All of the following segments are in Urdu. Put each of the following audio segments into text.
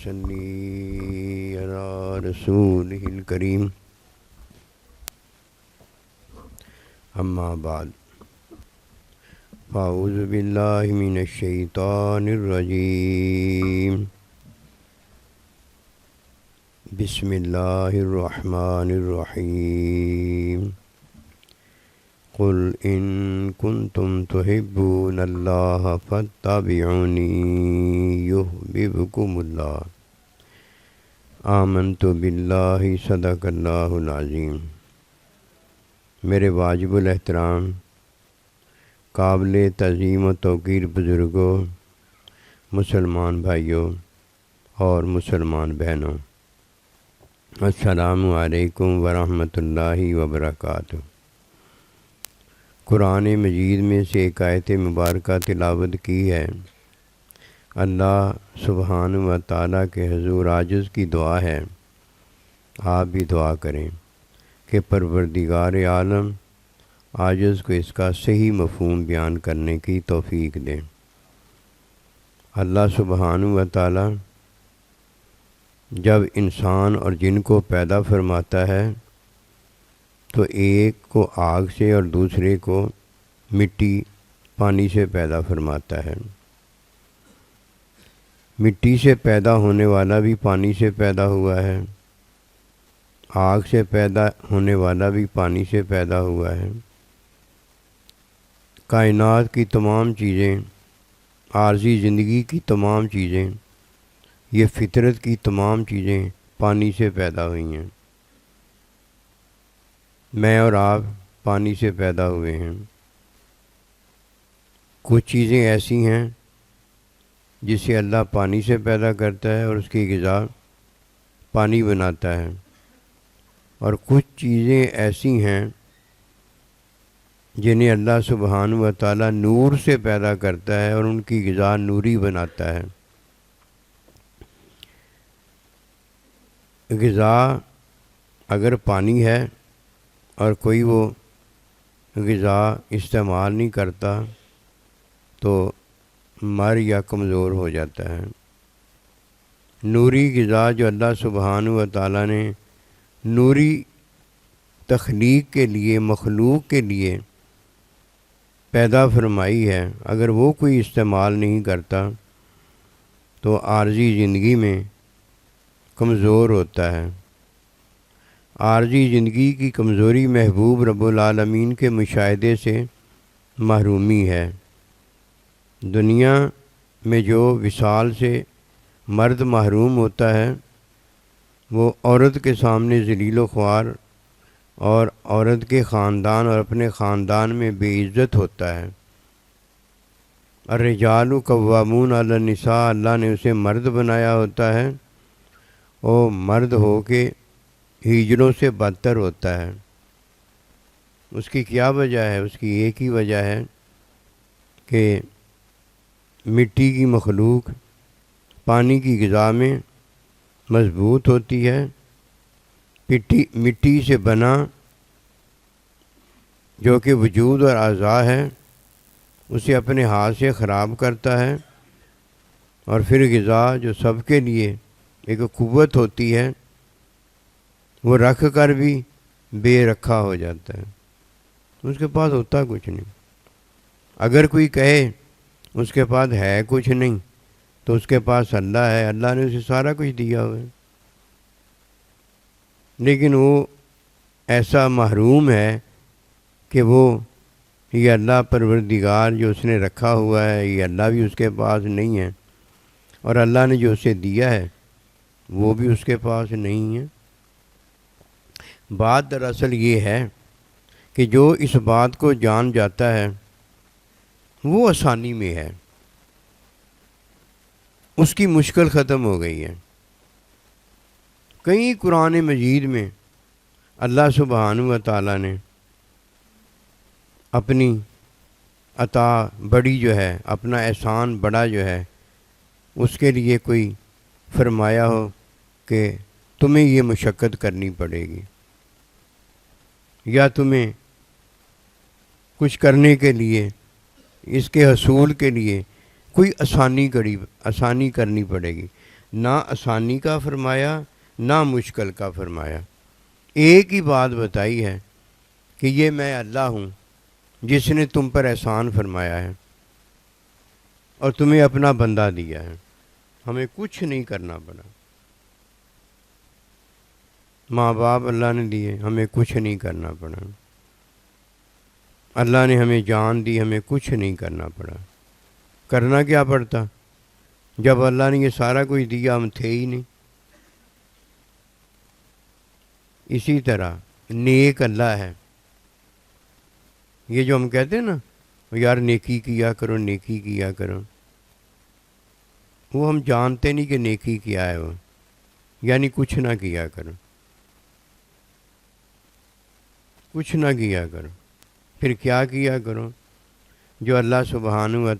صلی علی رسولہ الکریم اما بعد فاعوذ باللہ من الشیطان الرجیم بسم اللہ الرحمن الرحیم قل ان کنتم تحبون اللہ فاتبعونی یحببکم اللہ آمنت باللہ صدق اللہ العظیم۔ میرے واجب الاحترام قابل تعظیم و توقیر بزرگوں، مسلمان بھائیوں اور مسلمان بہنوں، السلام علیکم ورحمۃ اللہ وبرکاتہ۔ قرآن مجید میں سے ایک آیت مبارکہ تلاوت کی ہے۔ اللہ سبحانہ و تعالیٰ کے حضور عاجز کی دعا ہے، آپ بھی دعا کریں کہ پروردگار عالم عاجز کو اس کا صحیح مفہوم بیان کرنے کی توفیق دیں۔ اللہ سبحانہ و تعالیٰ جب انسان اور جن کو پیدا فرماتا ہے تو ایک کو آگ سے اور دوسرے کو مٹی پانی سے پیدا فرماتا ہے۔ مٹی سے پیدا ہونے والا بھی پانی سے پیدا ہوا ہے، آگ سے پیدا ہونے والا بھی پانی سے پیدا ہوا ہے۔ کائنات کی تمام چیزیں، عارضی زندگی کی تمام چیزیں، یہ فطرت کی تمام چیزیں پانی سے پیدا ہوئی ہیں۔ میں اور آپ پانی سے پیدا ہوئے ہیں۔ کچھ چیزیں ایسی ہیں جسے اللہ پانی سے پیدا کرتا ہے اور اس کی غذا پانی بناتا ہے، اور کچھ چیزیں ایسی ہیں جنہیں اللہ سبحانہ و تعالیٰ نور سے پیدا کرتا ہے اور ان کی غذا نوری بناتا ہے۔ غذا اگر پانی ہے اور کوئی وہ غذا استعمال نہیں کرتا تو مر یا کمزور ہو جاتا ہے۔ نوری غذا جو اللہ سبحانہ و تعالیٰ نے نوری تخلیق کے لیے، مخلوق کے لیے پیدا فرمائی ہے، اگر وہ کوئی استعمال نہیں کرتا تو عارضی زندگی میں کمزور ہوتا ہے۔ عارضی زندگی کی کمزوری محبوب رب العالمین کے مشاہدے سے محرومی ہے۔ دنیا میں جو وصال سے مرد محروم ہوتا ہے وہ عورت کے سامنے ذلیل و خوار اور عورت کے خاندان اور اپنے خاندان میں بے عزت ہوتا ہے۔ الرجال قوامون علی النساء، اللہ نے اسے مرد بنایا ہوتا ہے، وہ مرد ہو کے ہجڑوں سے بدتر ہوتا ہے۔ اس کی کیا وجہ ہے؟ اس کی ایک ہی وجہ ہے کہ مٹی کی مخلوق پانی کی غذا میں مضبوط ہوتی ہے۔ مٹی سے بنا جو کہ وجود اور اعضاء ہے اسے اپنے ہاتھ سے خراب کرتا ہے، اور پھر غذا جو سب کے لیے ایک قوت ہوتی ہے وہ رکھ کر بھی بے رکھا ہو جاتا ہے، اس کے پاس ہوتا کچھ نہیں۔ اگر کوئی کہے اس کے پاس ہے کچھ نہیں تو اس کے پاس اللہ ہے، اللہ نے اسے سارا کچھ دیا ہوا ہے، لیکن وہ ایسا محروم ہے کہ وہ یہ اللہ پروردگار جو اس نے رکھا ہوا ہے، یہ اللہ بھی اس کے پاس نہیں ہے، اور اللہ نے جو اسے دیا ہے وہ بھی اس کے پاس نہیں ہے۔ بات دراصل یہ ہے کہ جو اس بات کو جان جاتا ہے وہ آسانی میں ہے، اس کی مشکل ختم ہو گئی ہے۔ کئی قرآن مجید میں اللہ سبحانہ و تعالیٰ نے اپنی عطا بڑی جو ہے، اپنا احسان بڑا جو ہے، اس کے لیے کوئی فرمایا ہو کہ تمہیں یہ مشقت کرنی پڑے گی، یا تمہیں کچھ کرنے کے لیے، اس کے حصول کے لیے کوئی آسانی کرنی پڑے گی، نہ آسانی کا فرمایا نہ مشکل کا فرمایا، ایک ہی بات بتائی ہے کہ یہ میں اللہ ہوں جس نے تم پر احسان فرمایا ہے اور تمہیں اپنا بندہ دیا ہے، ہمیں کچھ نہیں کرنا پڑا۔ ماں باپ اللہ نے دیے، ہمیں کچھ نہیں کرنا پڑا۔ اللہ نے ہمیں جان دی، ہمیں کچھ نہیں کرنا پڑا۔ کرنا کیا پڑتا؟ جب اللہ نے یہ سارا کچھ دیا ہم تھے ہی نہیں۔ اسی طرح نیک اللہ ہے، یہ جو ہم کہتے ہیں نا یار نیکی کیا کرو، نیکی کیا کرو، وہ ہم جانتے نہیں کہ نیکی کیا ہے، وہ یعنی کچھ نہ کیا کرو، کچھ نہ کیا کرو۔ پھر کیا کیا کرو؟ جو اللہ سبحانہ و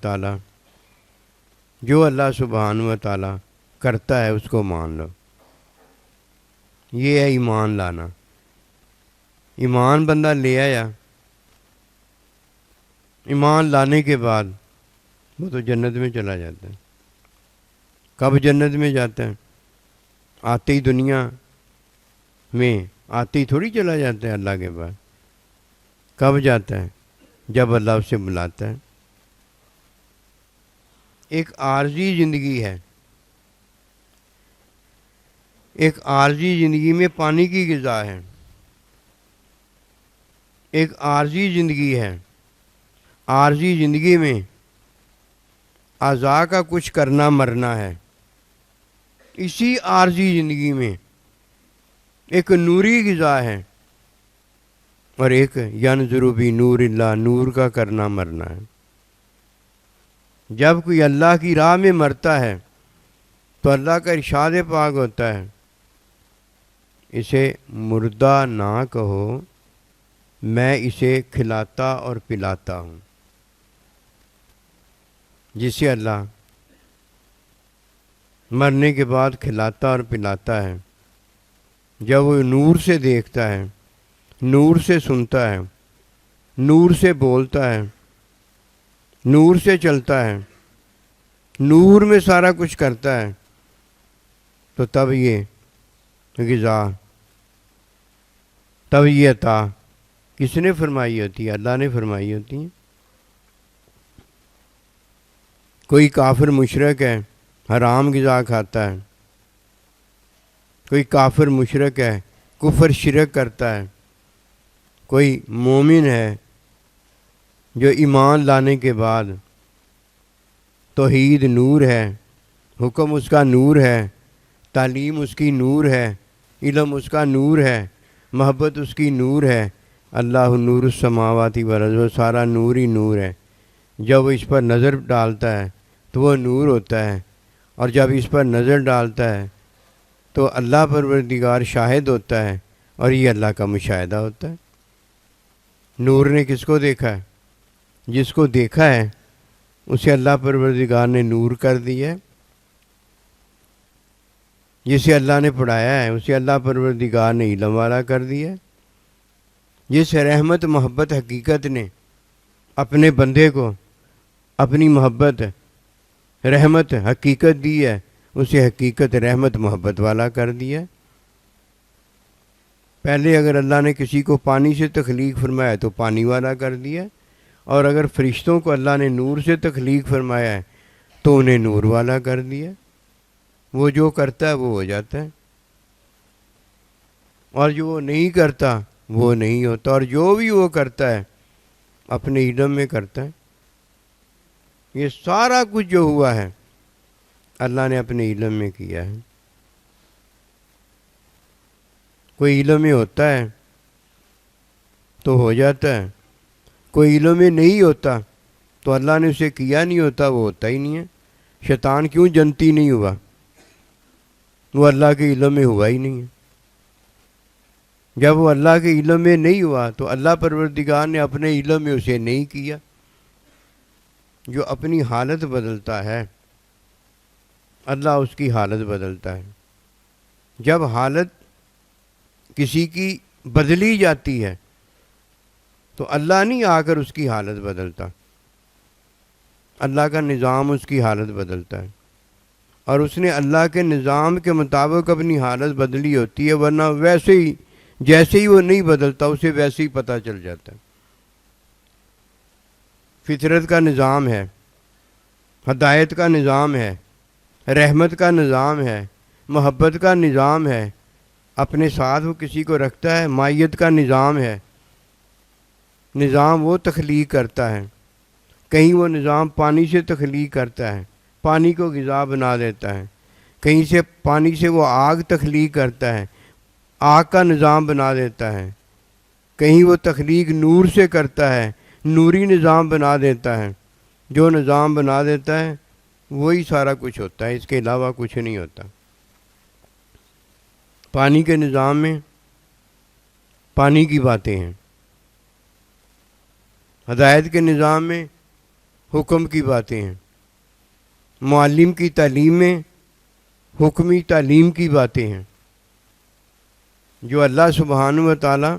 تعالیٰ کرتا ہے اس کو مان لو۔ یہ ہے ایمان لانا۔ ایمان بندہ لے آیا، ایمان لانے کے بعد وہ تو جنت میں چلا جاتا ہے۔ کب جنت میں جاتا ہے؟ آتے ہی دنیا میں آتے ہی تھوڑی چلا جاتا ہے اللہ کے پاس۔ کب جاتا ہے؟ جب اللہ اسے بلاتا ہے۔ ایک عارضی زندگی ہے، ایک عارضی زندگی میں پانی کی غذا ہے، ایک عارضی زندگی ہے۔ عارضی زندگی میں اعضاء کا کچھ کرنا مرنا ہے۔ اسی عارضی زندگی میں ایک نوری غذا ہے اور ایک ینظر بنور اللہ، نور کا کرنا مرنا ہے۔ جب کوئی اللہ کی راہ میں مرتا ہے تو اللہ کا ارشاد پاک ہوتا ہے، اسے مردہ نہ کہو، میں اسے کھلاتا اور پلاتا ہوں۔ جسے اللہ مرنے کے بعد کھلاتا اور پلاتا ہے، جب وہ نور سے دیکھتا ہے، نور سے سنتا ہے، نور سے بولتا ہے، نور سے چلتا ہے، نور میں سارا کچھ کرتا ہے، تو تب یہ غذا، تب یہ عطا کس نے فرمائی ہوتی ہے؟ اللہ نے فرمائی ہوتی ہے۔ کوئی کافر مشرک ہے، حرام غذا کھاتا ہے، کوئی کافر مشرک ہے، کفر شرک کرتا ہے، کوئی مومن ہے جو ایمان لانے کے بعد توحید نور ہے، حکم اس کا نور ہے، تعلیم اس کی نور ہے، علم اس کا نور ہے، محبت اس کی نور ہے۔ اللہ نور السماوات والارض، وہ سارا نور ہی نور ہے۔ جب وہ اس پر نظر ڈالتا ہے تو وہ نور ہوتا ہے، اور جب اس پر نظر ڈالتا ہے تو اللہ پروردگار شاہد ہوتا ہے، اور یہ اللہ کا مشاہدہ ہوتا ہے۔ نور نے کس کو دیکھا ہے؟ جس کو دیکھا ہے اسے اللہ پروردگار نے نور کر دیا ہے۔ جسے اللہ نے پڑھایا ہے اسے اللہ پروردگار نے علم والا کر دیا ہے۔ جس رحمت محبت حقیقت نے اپنے بندے کو اپنی محبت رحمت حقیقت دی ہے، اسے حقیقت رحمت محبت والا کر دیا ہے۔ پہلے اگر اللہ نے کسی کو پانی سے تخلیق فرمایا تو پانی والا کر دیا، اور اگر فرشتوں کو اللہ نے نور سے تخلیق فرمایا ہے تو انہیں نور والا کر دیا۔ وہ جو کرتا ہے وہ ہو جاتا ہے، اور جو وہ نہیں کرتا وہ نہیں ہوتا، اور جو بھی وہ کرتا ہے اپنے علم میں کرتا ہے۔ یہ سارا کچھ جو ہوا ہے اللہ نے اپنے علم میں کیا ہے۔ کوئی علم میں ہوتا ہے تو ہو جاتا ہے، کوئی علم میں نہیں ہوتا تو اللہ نے اسے کیا نہیں ہوتا، وہ ہوتا ہی نہیں ہے۔ شیطان کیوں جنتی نہیں ہوا؟ وہ اللہ کے علم میں ہوا ہی نہیں ہے۔ جب وہ اللہ کے علم میں نہیں ہوا تو اللہ پروردگار نے اپنے علم میں اسے نہیں کیا۔ جو اپنی حالت بدلتا ہے اللہ اس کی حالت بدلتا ہے۔ جب حالت کسی کی بدلی جاتی ہے تو اللہ نہیں آ کر اس کی حالت بدلتا، اللہ کا نظام اس کی حالت بدلتا ہے۔ اور اس نے اللہ کے نظام کے مطابق اپنی حالت بدلی ہوتی ہے، ورنہ ویسے ہی جیسے ہی وہ نہیں بدلتا اسے ویسے ہی پتہ چل جاتا ہے۔ فطرت کا نظام ہے، ہدایت کا نظام ہے، رحمت کا نظام ہے، محبت کا نظام ہے، اپنے ساتھ وہ کسی کو رکھتا ہے، مائیت کا نظام ہے۔ نظام وہ تخلیق کرتا ہے، کہیں وہ نظام پانی سے تخلیق کرتا ہے، پانی کو غذا بنا دیتا ہے، کہیں سے پانی سے وہ آگ تخلیق کرتا ہے، آگ کا نظام بنا دیتا ہے، کہیں وہ تخلیق نور سے کرتا ہے، نوری نظام بنا دیتا ہے۔ جو نظام بنا دیتا ہے وہی سارا کچھ ہوتا ہے، اس کے علاوہ کچھ نہیں ہوتا۔ پانی کے نظام میں پانی کی باتیں ہیں، ہدایت کے نظام میں حکم کی باتیں ہیں، معلم کی تعلیم میں حکمی تعلیم کی باتیں ہیں۔ جو اللہ سبحانہ و تعالی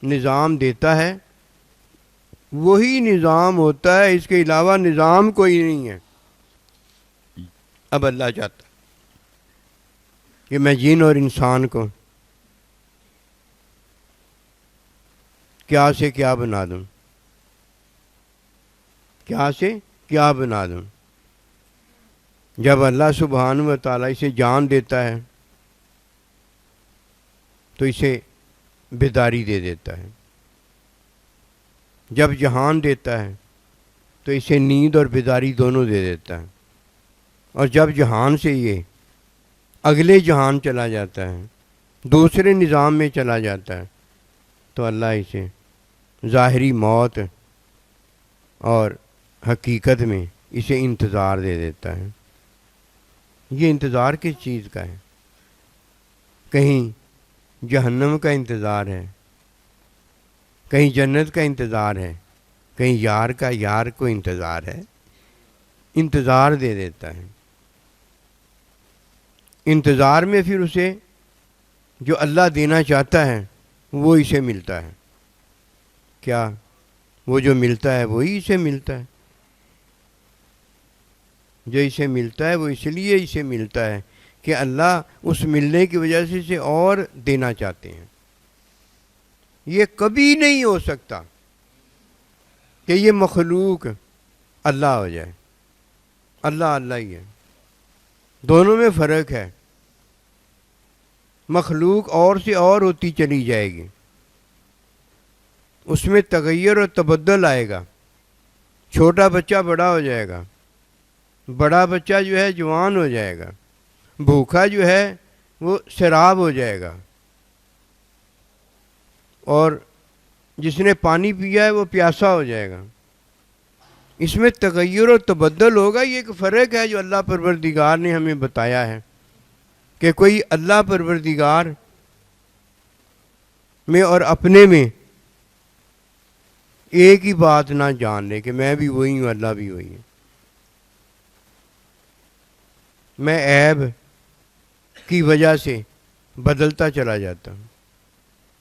نظام دیتا ہے وہی نظام ہوتا ہے، اس کے علاوہ نظام کوئی نہیں ہے۔ اب اللہ چاہتا ہے کہ میں جن اور انسان کو کیا سے کیا بنا دوں، کیا سے کیا بنا دوں۔ جب اللہ سبحانہ و تعالیٰ اسے جان دیتا ہے تو اسے بیداری دے دیتا ہے، جب جہان دیتا ہے تو اسے نیند اور بیداری دونوں دے دیتا ہے، اور جب جہان سے یہ اگلے جہان چلا جاتا ہے، دوسرے نظام میں چلا جاتا ہے، تو اللہ اسے ظاہری موت اور حقیقت میں اسے انتظار دے دیتا ہے۔ یہ انتظار کس چیز کا ہے؟ کہیں جہنم کا انتظار ہے، کہیں جنت کا انتظار ہے، کہیں یار کا یار کو انتظار ہے، انتظار دے دیتا ہے۔ انتظار میں پھر اسے جو اللہ دینا چاہتا ہے وہ اسے ملتا ہے۔ کیا وہ جو ملتا ہے وہی اسے ملتا ہے؟ جو اسے ملتا ہے وہ اس لیے اسے ملتا ہے کہ اللہ اس ملنے کی وجہ سے اسے اور دینا چاہتے ہیں۔ یہ کبھی نہیں ہو سکتا کہ یہ مخلوق اللہ ہو جائے، اللہ اللہ ہی ہے، دونوں میں فرق ہے۔ مخلوق اور سے اور ہوتی چلی جائے گی، اس میں تغیر اور تبدل آئے گا، چھوٹا بچہ بڑا ہو جائے گا، بڑا بچہ جو ہے جوان ہو جائے گا، بھوکا جو ہے وہ سیراب ہو جائے گا، اور جس نے پانی پیا ہے وہ پیاسا ہو جائے گا۔ اس میں تغیر و تبدل ہوگا۔ یہ ایک فرق ہے جو اللہ پروردگار نے ہمیں بتایا ہے کہ کوئی اللہ پروردگار میں اور اپنے میں ایک ہی بات نہ جان لے کہ میں بھی وہی ہوں، اللہ بھی وہی ہے۔ میں عیب کی وجہ سے بدلتا چلا جاتا ہوں،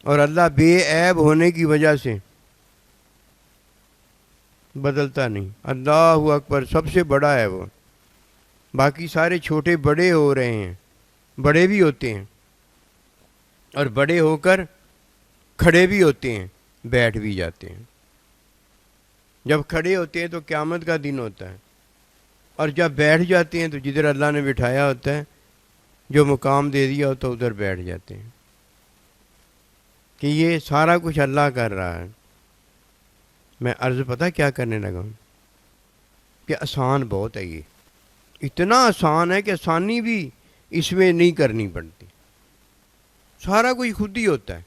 اور اللہ بے عیب ہونے کی وجہ سے بدلتا نہیں۔ اللہ اکبر، سب سے بڑا ہے وہ، باقی سارے چھوٹے بڑے ہو رہے ہیں، بڑے بھی ہوتے ہیں، اور بڑے ہو کر کھڑے بھی ہوتے ہیں، بیٹھ بھی جاتے ہیں۔ جب کھڑے ہوتے ہیں تو قیامت کا دن ہوتا ہے، اور جب بیٹھ جاتے ہیں تو جدھر اللہ نے بٹھایا ہوتا ہے، جو مقام دے دیا ہوتا ہے ادھر بیٹھ جاتے ہیں۔ کہ یہ سارا کچھ اللہ کر رہا ہے۔ میں عرض پتہ کیا کرنے لگا ہوں کہ آسان بہت ہے، یہ اتنا آسان ہے کہ آسانی بھی اس میں نہیں کرنی پڑتی، سارا کچھ خود ہی ہوتا ہے۔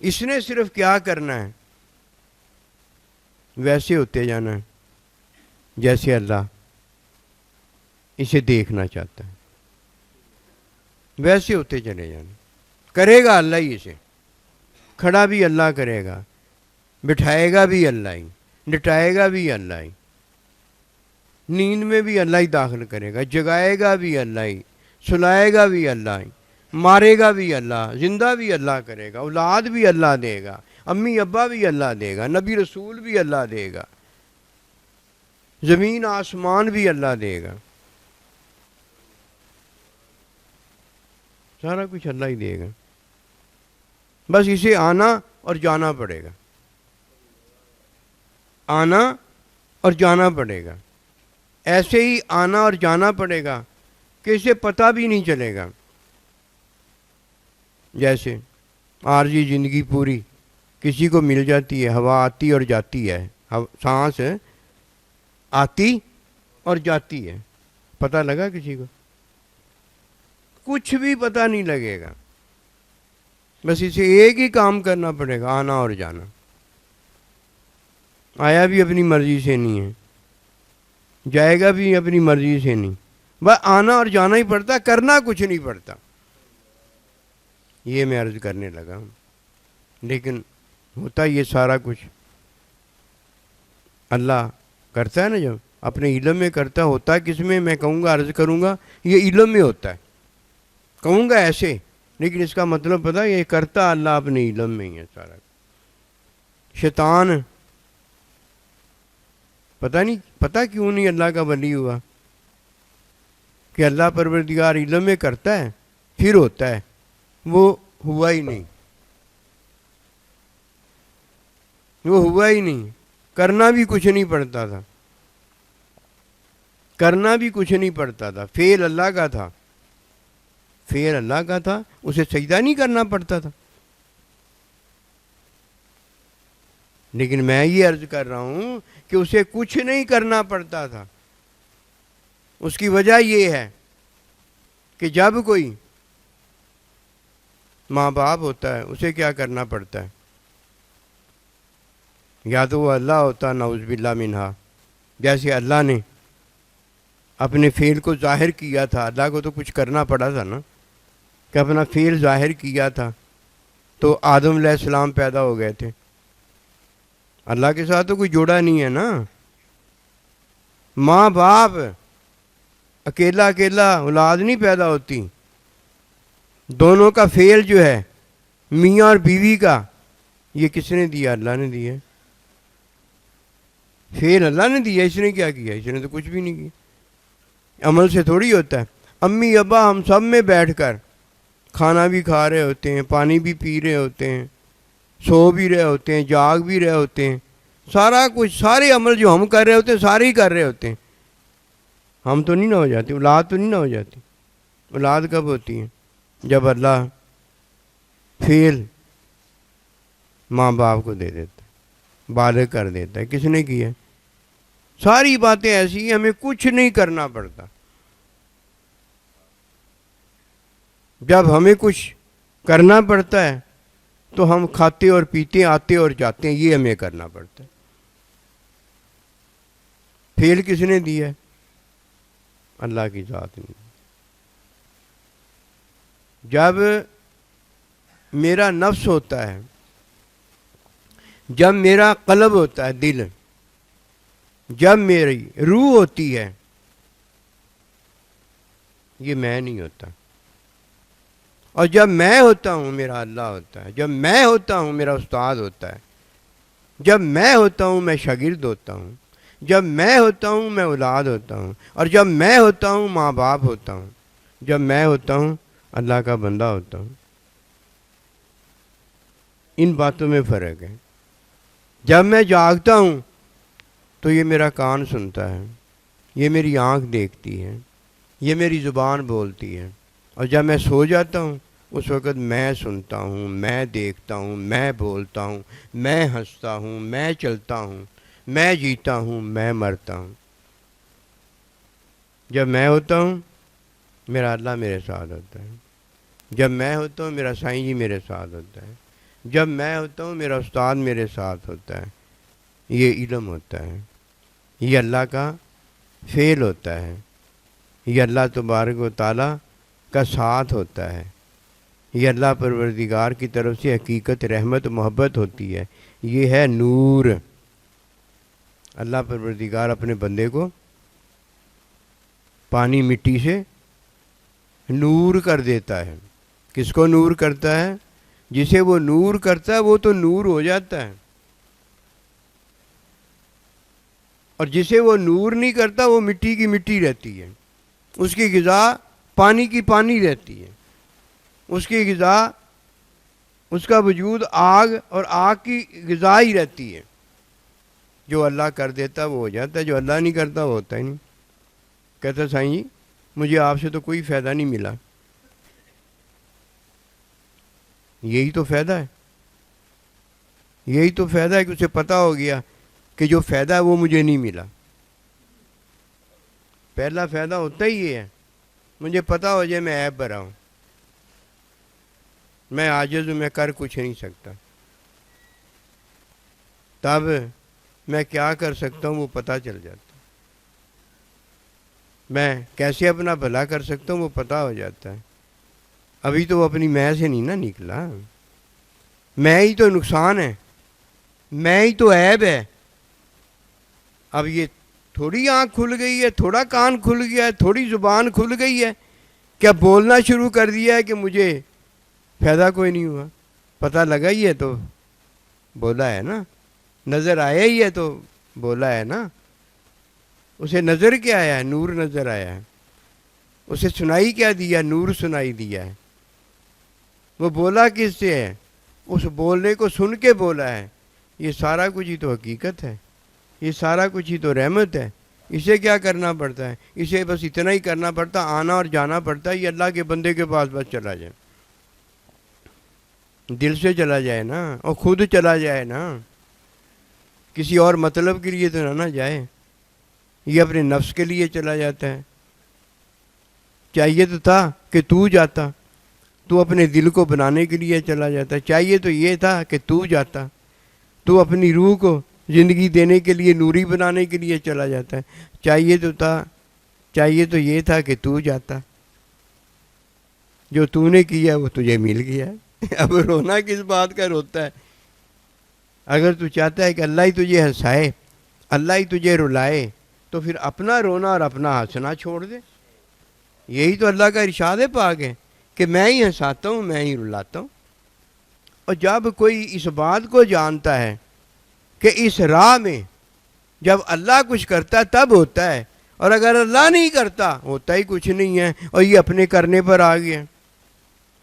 اس نے صرف کیا کرنا ہے، ویسے ہوتے جانا ہے جیسے اللہ اسے دیکھنا چاہتا ہے، ویسے ہوتے چلے جانا۔ کرے گا اللہ ہی اسے، کھڑا بھی اللہ کرے گا، بٹھائے گا بھی اللہ ہی، لٹائے گا بھی اللہ ہی، نیند میں بھی اللہ ہی داخل کرے گا، جگائے گا بھی اللہ ہی، سلائے گا بھی اللہ ہی، مارے گا بھی اللہ، زندہ بھی اللہ کرے گا، اولاد بھی اللہ دے گا، امی ابا بھی اللہ دے گا، نبی رسول بھی اللہ دے گا، زمین آسمان بھی اللہ دے گا۔ سارا کچھ اللہ ہی دے گا، بس اسے آنا اور جانا پڑے گا، آنا اور جانا پڑے گا، ایسے ہی آنا اور جانا پڑے گا کہ اسے پتہ بھی نہیں چلے گا. جیسے عارضی زندگی پوری کسی کو مل جاتی ہے، ہوا آتی اور جاتی ہے، سانس آتی اور جاتی ہے، پتہ لگا کسی کو؟ کچھ بھی پتہ نہیں لگے گا. بس اسے ایک ہی کام کرنا پڑے گا، آنا اور جانا. آیا بھی اپنی مرضی سے نہیں ہے، جائے گا بھی اپنی مرضی سے نہیں، بس آنا اور جانا ہی پڑتا، کرنا کچھ نہیں پڑتا. یہ میں عرض کرنے لگا ہوں. لیکن ہوتا یہ سارا کچھ اللہ کرتا ہے نا، جب اپنے علم میں کرتا ہوتا ہے کس میں؟ میں کہوں گا، عرض کروں گا یہ علم میں ہوتا ہے، کہوں گا ایسے، لیکن اس کا مطلب پتہ یہ کرتا اللہ اپنے علم میں ہی ہے سارا. شیطان پتہ کیوں نہیں اللہ کا ولی ہوا؟ کہ اللہ پروردگار علم میں کرتا ہے پھر ہوتا ہے، وہ ہوا ہی نہیں، وہ ہوا ہی نہیں. کرنا بھی کچھ نہیں پڑتا تھا، کرنا بھی کچھ نہیں پڑتا تھا، فعل اللہ کا تھا، فعل اللہ کا تھا، اسے سجدہ نہیں کرنا پڑتا تھا. لیکن میں یہ عرض کر رہا ہوں کہ اسے کچھ نہیں کرنا پڑتا تھا. اس کی وجہ یہ ہے کہ جب کوئی ماں باپ ہوتا ہے اسے کیا کرنا پڑتا ہے؟ یا تو وہ اللہ ہوتا، نعوذ باللہ منہا. جیسے اللہ نے اپنے فعل کو ظاہر کیا تھا، اللہ کو تو کچھ کرنا پڑا تھا نا، کہ اپنا فعل ظاہر کیا تھا تو آدم علیہ السلام پیدا ہو گئے تھے. اللہ کے ساتھ تو کوئی جوڑا نہیں ہے نا. ماں باپ اکیلا اولاد نہیں پیدا ہوتی، دونوں کا فعل جو ہے میاں اور بیوی کا، یہ کس نے دیا؟ اللہ نے دیا. فعل اللہ نے دیا، اس نے کیا کیا؟ اس نے تو کچھ بھی نہیں کیا. عمل سے تھوڑی ہوتا ہے. امی ابا ہم سب میں بیٹھ کر کھانا بھی کھا رہے ہوتے ہیں، پانی بھی پی رہے ہوتے ہیں، سو بھی رہے ہوتے ہیں، جاگ بھی رہے ہوتے ہیں، سارا کچھ، سارے عمل جو ہم کر رہے ہوتے ہیں سارے ہی کر رہے ہوتے ہیں. ہم تو نہیں نہ ہو جاتی، اولاد تو نہیں نہ ہو جاتی. اولاد کب ہوتی ہے؟ جب اللہ فعل ماں باپ کو دے دیتا ہے، بالغ کر دیتا ہے. کس نے کیا؟ ساری باتیں ایسی ہیں، ہمیں کچھ نہیں کرنا پڑتا. جب ہمیں کچھ کرنا پڑتا ہے تو ہم کھاتے اور پیتے، آتے اور جاتے ہیں، یہ ہمیں کرنا پڑتا ہے. فعل کس نے دیا ہے؟ اللہ کی ذات نے. جب میرا نفس ہوتا ہے، جب میرا قلب ہوتا ہے، دل، جب میری روح ہوتی ہے، یہ میں نہیں ہوتا. اور جب میں ہوتا ہوں میرا اللہ ہوتا ہے، جب میں ہوتا ہوں میرا استاد ہوتا ہے، جب میں ہوتا ہوں میں شاگرد ہوتا ہوں، جب میں ہوتا ہوں میں اولاد ہوتا ہوں، اور جب میں ہوتا ہوں ماں باپ ہوتا ہوں، جب میں ہوتا ہوں اللہ کا بندہ ہوتا ہوں. ان باتوں میں فرق ہے. جب میں جاگتا ہوں تو یہ میرا کان سنتا ہے، یہ میری آنکھ دیکھتی ہے، یہ میری زبان بولتی ہے. اور جب میں سو جاتا ہوں اس وقت میں سنتا ہوں، میں دیکھتا ہوں، میں بولتا ہوں، میں ہنستا ہوں، میں چلتا ہوں، میں جیتا ہوں، میں مرتا ہوں. جب میں ہوتا ہوں میرا اللہ میرے ساتھ ہوتا ہے، جب میں ہوتا ہوں میرا سائیں جی میرے ساتھ ہوتا ہے، جب میں ہوتا ہوں میرا استاد میرے ساتھ ہوتا ہے. یہ علم ہوتا ہے، یہ اللہ کا فعل ہوتا ہے، یہ اللہ تبارک و تعالیٰ کا ساتھ ہوتا ہے، یہ اللہ پروردگار کی طرف سے حقیقت رحمت محبت ہوتی ہے. یہ ہے نور. اللہ پروردگار اپنے بندے کو پانی مٹی سے نور کر دیتا ہے. کس کو نور کرتا ہے؟ جسے وہ نور کرتا ہے وہ تو نور ہو جاتا ہے، اور جسے وہ نور نہیں کرتا وہ مٹی کی مٹی رہتی ہے، اس کی غذا پانی کی پانی رہتی ہے. اس کی غذا، اس کا وجود آگ اور آگ کی غذا ہی رہتی ہے. جو اللہ کر دیتا وہ ہو جاتا ہے، جو اللہ نہیں کرتا وہ ہوتا ہی نہیں. کہتا سائیں جی مجھے آپ سے تو کوئی فائدہ نہیں ملا. یہی تو فائدہ ہے، یہی تو فائدہ ہے کہ اسے پتہ ہو گیا کہ جو فائدہ ہے وہ مجھے نہیں ملا. پہلا فائدہ ہوتا ہی یہ ہے، مجھے پتہ ہو جائے میں عیب بھرا ہوں، میں عاجز ہوں، میں کر کچھ نہیں سکتا. تب میں کیا کر سکتا ہوں وہ پتہ چل جاتا. میں کیسے اپنا بھلا کر سکتا ہوں وہ پتہ ہو جاتا ہے. ابھی تو وہ اپنی میں سے نہیں نا نکلا. میں ہی تو نقصان ہے، میں ہی تو عیب ہے. اب یہ تھوڑی آنکھ کھل گئی ہے، تھوڑا کان کھل گیا ہے، تھوڑی زبان کھل گئی ہے کیا بولنا شروع کر دیا ہے کہ مجھے فائدہ کوئی نہیں ہوا. پتہ لگا ہی ہے تو بولا ہے نا، نظر آیا ہی ہے تو بولا ہے نا. اسے نظر کیا آیا ہے؟ نور نظر آیا ہے. اسے سنائی کیا دیا؟ نور سنائی دیا ہے. وہ بولا کس سے ہے؟ اس بولنے کو سن کے بولا ہے. یہ سارا کچھ ہی تو حقیقت ہے، یہ سارا کچھ ہی تو رحمت ہے. اسے کیا کرنا پڑتا ہے؟ اسے بس اتنا ہی کرنا پڑتا، آنا اور جانا پڑتا ہے. یہ اللہ کے بندے کے پاس بس چلا جائے، دل سے چلا جائے نا، اور خود چلا جائے نا، کسی اور مطلب کے لیے تو نہ جائے. یہ اپنے نفس کے لیے چلا جاتا ہے. چاہیے تو تھا کہ تو جاتا، تو اپنے دل کو بنانے کے لیے چلا جاتا. چاہیے تو یہ تھا کہ تو جاتا، تو اپنی روح کو زندگی دینے کے لیے نوری بنانے کے لیے چلا جاتا ہے. چاہیے تو یہ تھا کہ تو جاتا. جو تو نے کیا وہ تجھے مل گیا ہے. اب رونا کس بات کا روتا ہے؟ اگر تو چاہتا ہے کہ اللہ ہی تجھے ہنسائے، اللہ ہی تجھے رلائے، تو پھر اپنا رونا اور اپنا ہنسنا چھوڑ دے. یہی تو اللہ کا ارشاد پاک ہے کہ میں ہی ہنساتا ہوں، میں ہی رلاتا ہوں. اور جب کوئی اس بات کو جانتا ہے کہ اس راہ میں جب اللہ کچھ کرتا ہے تب ہوتا ہے، اور اگر اللہ نہیں کرتا ہوتا ہی کچھ نہیں ہے. اور یہ اپنے کرنے پر آ گیا،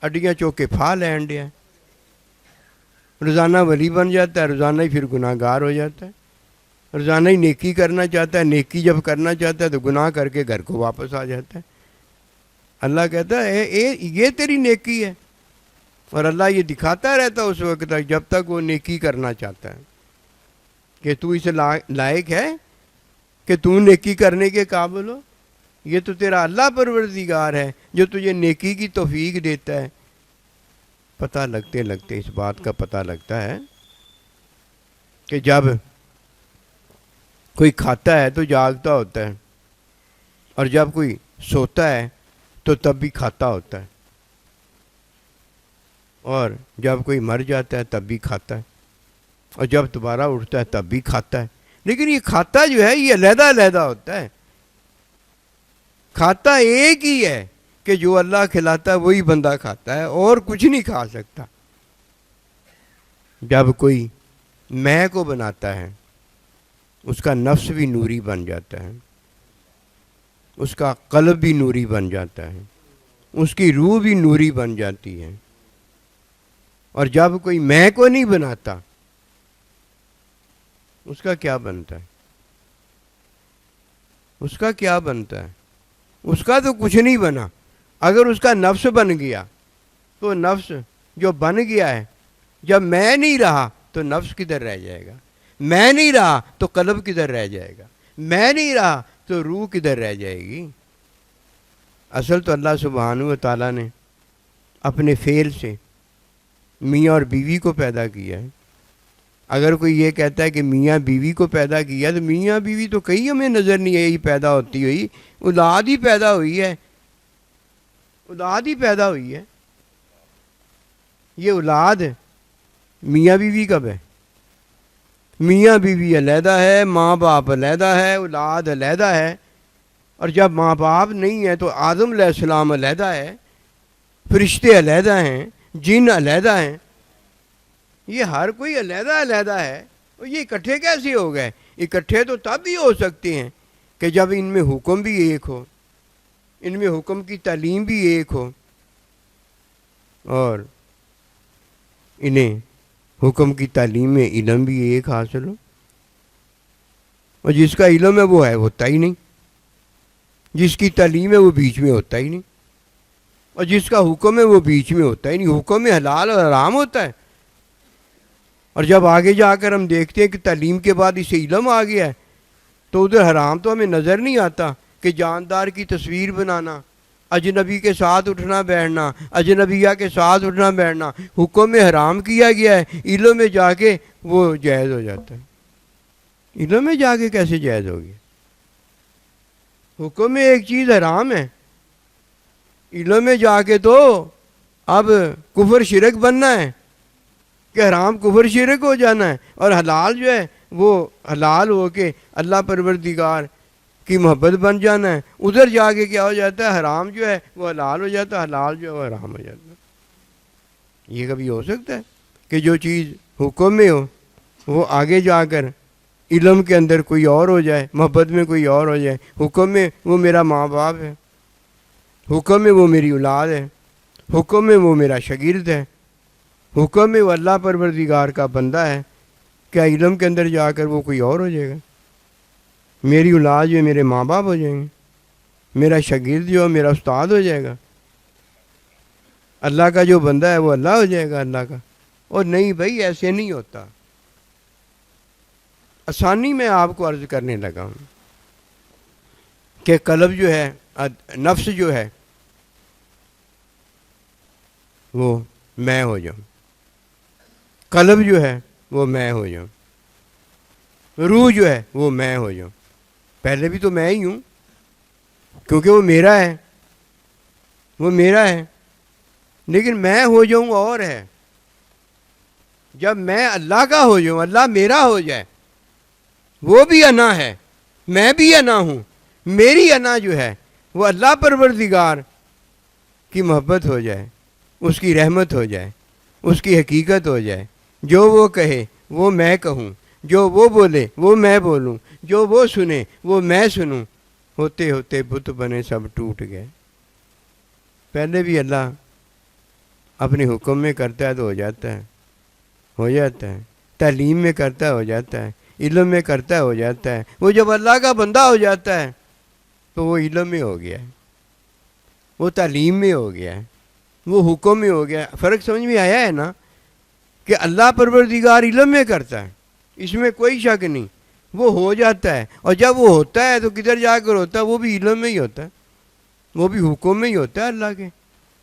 اڈیاں چوکے پھا لینڈ ہے. روزانہ ولی بن جاتا ہے، روزانہ ہی پھر گناہ گار ہو جاتا ہے. روزانہ ہی نیکی کرنا چاہتا ہے، نیکی جب کرنا چاہتا ہے تو گناہ کر کے گھر کو واپس آ جاتا ہے. اللہ کہتا ہے یہ تیری نیکی ہے. اور اللہ یہ دکھاتا رہتا ہے اس وقت تک جب تک وہ نیکی کرنا چاہتا ہے کہ تو اسے لائق ہے کہ تو نیکی کرنے کے قابل ہو. یہ تو تیرا اللہ پروردگار ہے جو تجھے نیکی کی توفیق دیتا ہے. پتہ لگتے لگتے اس بات کا پتہ لگتا ہے کہ جب کوئی کھاتا ہے تو جاگتا ہوتا ہے، اور جب کوئی سوتا ہے تو تب بھی کھاتا ہوتا ہے، اور جب کوئی مر جاتا ہے تب بھی کھاتا ہے، اور جب دوبارہ اٹھتا ہے تب بھی کھاتا ہے. لیکن یہ کھاتا جو ہے یہ علیحدہ علیحدہ ہوتا ہے. کھاتا ایک ہی ہے کہ جو اللہ کھلاتا ہے وہی بندہ کھاتا ہے، اور کچھ نہیں کھا سکتا. جب کوئی میں کو بناتا ہے اس کا نفس بھی نوری بن جاتا ہے، اس کا قلب بھی نوری بن جاتا ہے، اس کی روح بھی نوری بن جاتی ہے. اور جب کوئی میں کو نہیں بناتا اس کا کیا بنتا ہے؟ اس کا کیا بنتا ہے؟ اس کا تو کچھ نہیں بنا. اگر اس کا نفس بن گیا تو نفس جو بن گیا ہے، جب میں نہیں رہا تو نفس کدھر رہ جائے گا؟ میں نہیں رہا تو قلب کدھر رہ جائے گا؟ میں نہیں رہا تو روح کدھر رہ جائے گی؟ اصل تو اللہ سبحانہ و تعالیٰ نے اپنے فعل سے میاں اور بیوی کو پیدا کیا ہے. اگر کوئی یہ کہتا ہے کہ میاں بیوی کو پیدا کیا تو میاں بیوی تو کہیں ہمیں نظر نہیں آئی پیدا ہوتی ہوئی. اولاد ہی پیدا ہوئی ہے، اولاد ہی پیدا ہوئی ہے. یہ اولاد میاں بیوی کب ہے؟ میاں بیوی علیحدہ ہے، ماں باپ علیحدہ ہے، اولاد علیحدہ ہے. اور جب ماں باپ نہیں ہے تو آدم علیہ السلام علیحدہ ہے، فرشتے علیحدہ ہیں، جن علیحدہ ہیں. یہ ہر کوئی علیحدہ علیحدہ ہے. اور یہ اکٹھے کیسے ہو گئے؟ اکٹھے تو تب بھی ہو سکتے ہیں کہ جب ان میں حکم بھی ایک ہو، ان میں حکم کی تعلیم بھی ایک ہو، اور انہیں حکم کی تعلیم میں علم بھی ایک حاصل ہو، اور جس کا علم ہے وہ ہوتا ہی نہیں، جس کی تعلیم ہے وہ بیچ میں ہوتا ہی نہیں، اور جس کا حکم ہے وہ بیچ میں ہوتا ہی نہیں۔ حکم میں حلال اور حرام ہوتا ہے، اور جب آگے جا کر ہم دیکھتے ہیں کہ تعلیم کے بعد اسے علم آ گیا ہے تو ادھر حرام تو ہمیں نظر نہیں آتا، کہ جاندار کی تصویر بنانا، اجنبی کے ساتھ اٹھنا بیٹھنا، اجنبیہ کے ساتھ اٹھنا بیٹھنا حکم میں حرام کیا گیا ہے، علم میں جا کے وہ جائز ہو جاتا ہے۔ علم میں جا کے کیسے جائز ہوگی؟ حکم میں ایک چیز حرام ہے، علم میں جا کے تو اب کفر شرک بننا ہے، کہ حرام کفر شرک ہو جانا ہے، اور حلال جو ہے وہ حلال ہو کے اللہ پروردگار کی محبت بن جانا ہے۔ ادھر جا کے کیا ہو جاتا ہے؟ حرام جو ہے وہ حلال ہو جاتا ہے، حلال جو ہے وہ حرام ہو جاتا ہے۔ یہ کبھی ہو سکتا ہے کہ جو چیز حکم میں ہو وہ آگے جا کر علم کے اندر کوئی اور ہو جائے، محبت میں کوئی اور ہو جائے؟ حکم میں وہ میرا ماں باپ ہے، حکم میں وہ میری اولاد ہے، حکم میں وہ میرا شاگرد ہے، حکم میں وہ اللہ پروردگار کا بندہ ہے، کیا علم کے اندر جا کر وہ کوئی اور ہو جائے گا؟ میری اولاد جو میرے ماں باپ ہو جائیں گے، میرا شاگرد جو میرا استاد ہو جائے گا، اللہ کا جو بندہ ہے وہ اللہ ہو جائے گا اللہ کا؟ اور نہیں بھائی، ایسے نہیں ہوتا۔ آسانی میں آپ کو عرض کرنے لگا ہوں کہ قلب جو ہے، نفس جو ہے وہ میں ہو جاؤں، قلب جو ہے وہ میں ہو جاؤں، روح جو ہے وہ میں ہو جاؤں۔ پہلے بھی تو میں ہی ہوں، کیونکہ وہ میرا ہے، وہ میرا ہے، لیکن میں ہو جاؤں اور ہے۔ جب میں اللہ کا ہو جاؤں، اللہ میرا ہو جائے، وہ بھی انا ہے، میں بھی انا ہوں، میری انا جو ہے وہ اللہ پروردگار کی محبت ہو جائے، اس کی رحمت ہو جائے، اس کی حقیقت ہو جائے، جو وہ کہے وہ میں کہوں، جو وہ بولے وہ میں بولوں، جو وہ سنے وہ میں سنوں، ہوتے ہوتے بت بنے سب ٹوٹ گئے۔ پہلے بھی اللہ اپنے حکم میں کرتا ہے تو ہو جاتا ہے، ہو جاتا ہے، تعلیم میں کرتا ہے ہو جاتا ہے، علم میں کرتا ہے ہو جاتا ہے۔ وہ جب اللہ کا بندہ ہو جاتا ہے تو وہ علم میں ہو گیا ہے، وہ تعلیم میں ہو گیا ہے، وہ حکم میں ہو گیا ہے۔ فرق سمجھ میں آیا ہے نا، کہ اللہ پروردگار علم میں کرتا ہے، اس میں کوئی شک نہیں، وہ ہو جاتا ہے، اور جب وہ ہوتا ہے تو کدھر جا کر ہوتا ہے؟ وہ بھی علم میں ہی ہوتا ہے، وہ بھی حکم میں ہی ہوتا ہے اللہ کے،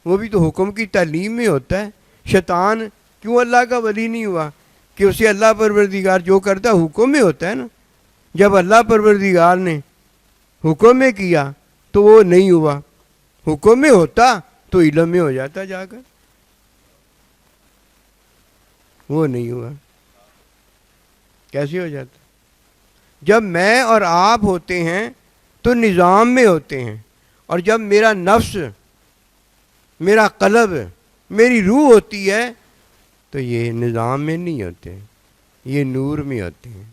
وہ بھی تو حکم کی تعلیم میں ہوتا ہے۔ شیطان کیوں اللہ کا ولی نہیں ہوا؟ کہ اسے اللہ پروردگار جو کرتا ہے حکم میں ہوتا ہے نا۔ جب اللہ پروردگار نے حکم میں کیا تو وہ نہیں ہوا، حکم میں ہوتا تو علم میں ہو جاتا جا کر، وہ نہیں ہوا۔ کیسے ہو جاتا؟ جب میں اور آپ ہوتے ہیں تو نظام میں ہوتے ہیں، اور جب میرا نفس، میرا قلب، میری روح ہوتی ہے تو یہ نظام میں نہیں ہوتے، یہ نور میں ہوتے ہیں۔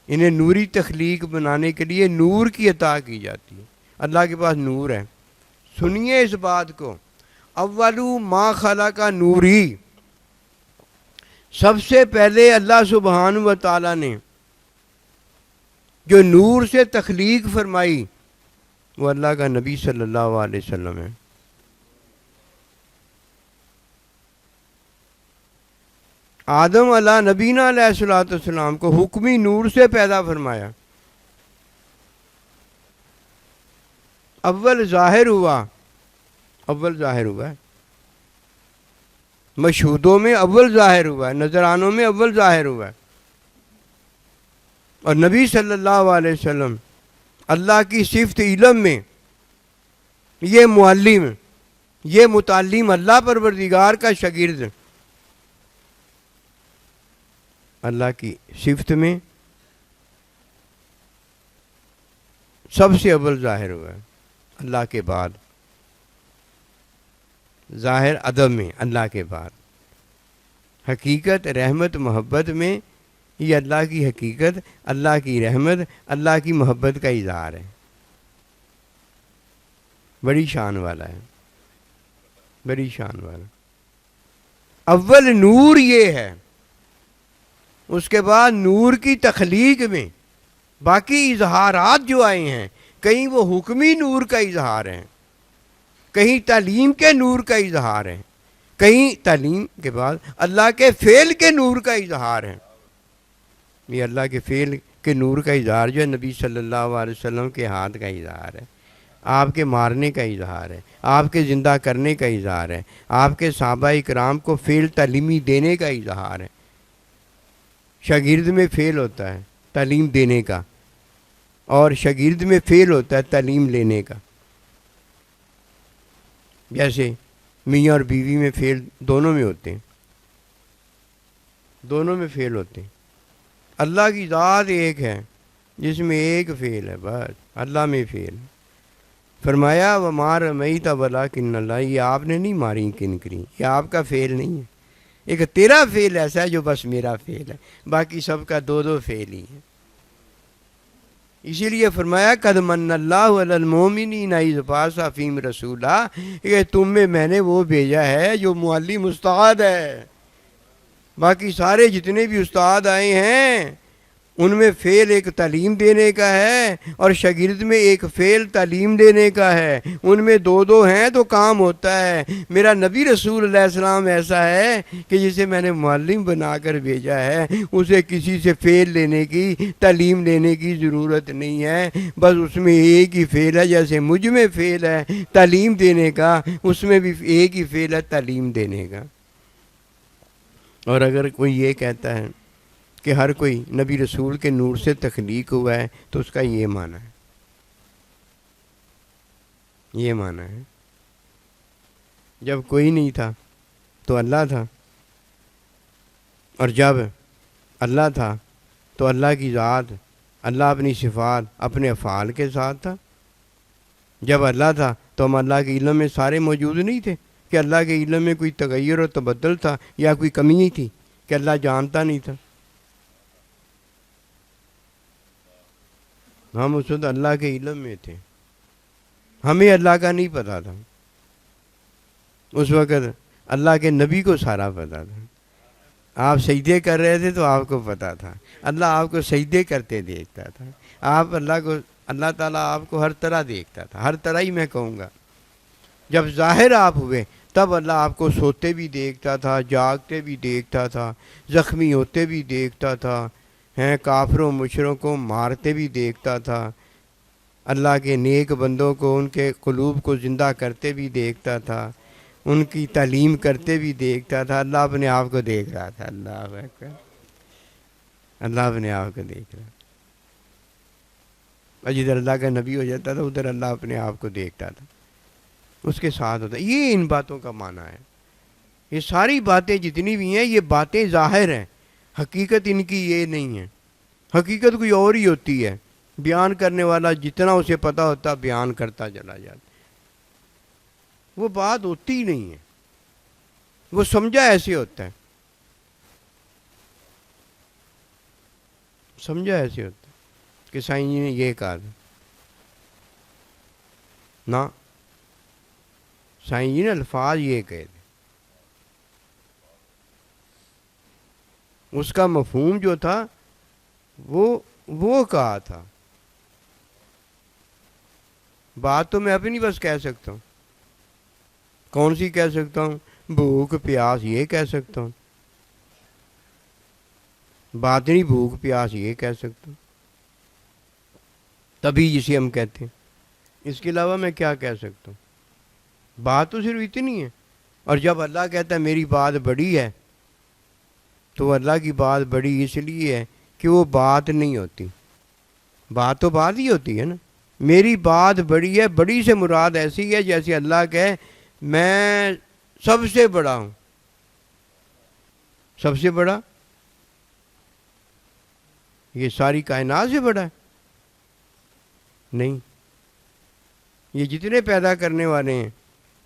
انہیں نوری تخلیق بنانے کے لیے نور کی عطا کی جاتی ہے۔ اللہ کے پاس نور ہے۔ سنیے اس بات کو، اولو ما خلق نوری، سب سے پہلے اللہ سبحانہ و تعالیٰ نے جو نور سے تخلیق فرمائی وہ اللہ کا نبی صلی اللہ علیہ وسلم ہے۔ آدم علیہ نبینا علیہ الصلوۃ والسلام کو حکمی نور سے پیدا فرمایا۔ اول ظاہر ہوا ہے، مشہودوں میں اول ظاہر ہوا ہے، نذرانوں میں اول ظاہر ہوا ہے۔ اور نبی صلی اللہ علیہ وسلم اللہ کی صفت علم میں یہ معلم، یہ متعلم، اللہ پروردگار کا شاگرد، اللہ کی صفت میں سب سے اول ظاہر ہوا ہے اللہ کے بعد، ظاہر ادب میں اللہ کے بعد، حقیقت رحمت محبت میں یہ اللہ کی حقیقت، اللہ کی رحمت، اللہ کی محبت کا اظہار ہے۔ بڑی شان والا ہے، بڑی شان والا. اول نور یہ ہے، اس کے بعد نور کی تخلیق میں باقی اظہارات جو آئے ہیں، کہیں وہ حکمی نور کا اظہار ہے، کہیں تعلیم کے نور کا اظہار ہے، کہیں تعلیم کے بعد اللہ کے فعل کے نور کا اظہار ہے. یہ اللہ کے فعل کے نور کا اظہار جو ہے نبی صلی اللہ علیہ وسلم کے ہاتھ کا اظہار ہے، آپ کے مارنے کا اظہار ہے، آپ کے زندہ کرنے کا اظہار ہے، آپ کے صحابہ اکرام کو فعل تعلیمی دینے کا اظہار ہے. شاگرد میں فعل ہوتا ہے تعلیم دینے کا، اور شاگرد میں فعل ہوتا ہے تعلیم لینے کا. جیسے میاں اور بیوی میں فعل دونوں میں ہوتے ہیں، دونوں میں فعل ہوتے ہیں. اللہ کی ذات ایک ہے جس میں ایک فعل ہے، بس اللہ میں فعل. فرمایا وَمَا رَمَيْتَ وَلَٰكِنَّ اللَّهَ، یہ آپ نے نہیں ماری کنکری، یہ آپ کا فعل نہیں ہے. ایک تیرا فعل ایسا ہے جو بس میرا فعل ہے، باقی سب کا دو دو فعل ہی ہے. اسی لیے فرمایا قَدْ مَنَّ اللَّهُ عَلَى الْمُؤْمِنِينَ إِذْ بَعَثَ فِيهِمْ رَسُولًا، کہ تم میں نے وہ بھیجا ہے جو معلم استاد ہے. باقی سارے جتنے بھی استاد آئے ہیں ان میں فعل ایک تعلیم دینے کا ہے اور شاگرد میں ایک فعل تعلیم دینے کا ہے. ان میں دو دو ہیں تو کام ہوتا ہے. میرا نبی رسول علیہ السلام ایسا ہے کہ جسے میں نے معلم بنا کر بھیجا ہے، اسے کسی سے فعل لینے کی تعلیم لینے کی ضرورت نہیں ہے. بس اس میں ایک ہی فعل ہے، جیسے مجھ میں فعل ہے تعلیم دینے کا، اس میں بھی ایک ہی فعل ہے تعلیم دینے کا. اور اگر کوئی یہ کہتا ہے کہ ہر کوئی نبی رسول کے نور سے تخلیق ہوا ہے تو اس کا یہ معنی ہے، یہ معنی ہے جب کوئی نہیں تھا تو اللہ تھا، اور جب اللہ تھا تو اللہ کی ذات، اللہ اپنی صفات اپنے افعال کے ساتھ تھا. جب اللہ تھا تو ہم اللہ کے علم میں سارے موجود نہیں تھے کہ اللہ کے علم میں کوئی تغیر و تبدل تھا یا کوئی کمی نہیں تھی کہ اللہ جانتا نہیں تھا. ہم اس وقت اللہ کے علم میں تھے، ہمیں اللہ کا نہیں پتہ تھا. اس وقت اللہ کے نبی کو سارا پتہ تھا. آپ سجدے کر رہے تھے تو آپ کو پتہ تھا، اللہ آپ کو سجدے کرتے دیکھتا تھا. آپ اللہ تعالیٰ آپ کو ہر طرح دیکھتا تھا، ہر طرح ہی میں کہوں گا. جب ظاہر آپ ہوئے تب اللہ آپ کو سوتے بھی دیکھتا تھا، جاگتے بھی دیکھتا تھا، زخمی ہوتے بھی دیکھتا تھا، کافروں مشرکوں کو مارتے بھی دیکھتا تھا، اللہ کے نیک بندوں کو ان کے قلوب کو زندہ کرتے بھی دیکھتا تھا، ان کی تعلیم کرتے بھی دیکھتا تھا. اللہ اپنے آپ کو دیکھ رہا تھا. اللہ اکبر، اللہ اپنے آپ کو دیکھ رہا. اور جدھر اللہ کا نبی ہو جاتا تھا ادھر اللہ اپنے آپ کو دیکھتا تھا، اس کے ساتھ ہوتا. یہ ان باتوں کا معنی ہے. یہ ساری باتیں جتنی بھی ہیں یہ باتیں ظاہر ہیں، حقیقت ان کی یہ نہیں ہے. حقیقت کوئی اور ہی ہوتی ہے. بیان کرنے والا جتنا اسے پتہ ہوتا بیان کرتا چلا جاتا. وہ بات ہوتی ہی نہیں ہے، وہ سمجھا ایسے ہوتا ہے، سمجھا ایسے ہوتا ہے کہ سائیں جی نے یہ کہا تھا. نہ، سائیں جی نے الفاظ یہ کہے تھے، اس کا مفہوم جو تھا وہ کہا تھا. بات تو میں اپنی بس کہہ سکتا ہوں. کون سی کہہ سکتا ہوں؟ بھوک پیاس یہ کہہ سکتا ہوں، باطنی بھوک پیاس یہ کہہ سکتا ہوں، تبھی جسے ہم کہتے ہیں. اس کے علاوہ میں کیا کہہ سکتا ہوں؟ بات تو صرف اتنی ہے. اور جب اللہ کہتا ہے میری بات بڑی ہے تو اللہ کی بات بڑی اس لیے ہے کہ وہ بات نہیں ہوتی. بات تو بات ہی ہوتی ہے نا. میری بات بڑی ہے، بڑی سے مراد ایسی ہے جیسے اللہ کہے میں سب سے بڑا ہوں. سب سے بڑا یہ ساری کائنات سے بڑا ہے؟ نہیں. یہ جتنے پیدا کرنے والے ہیں،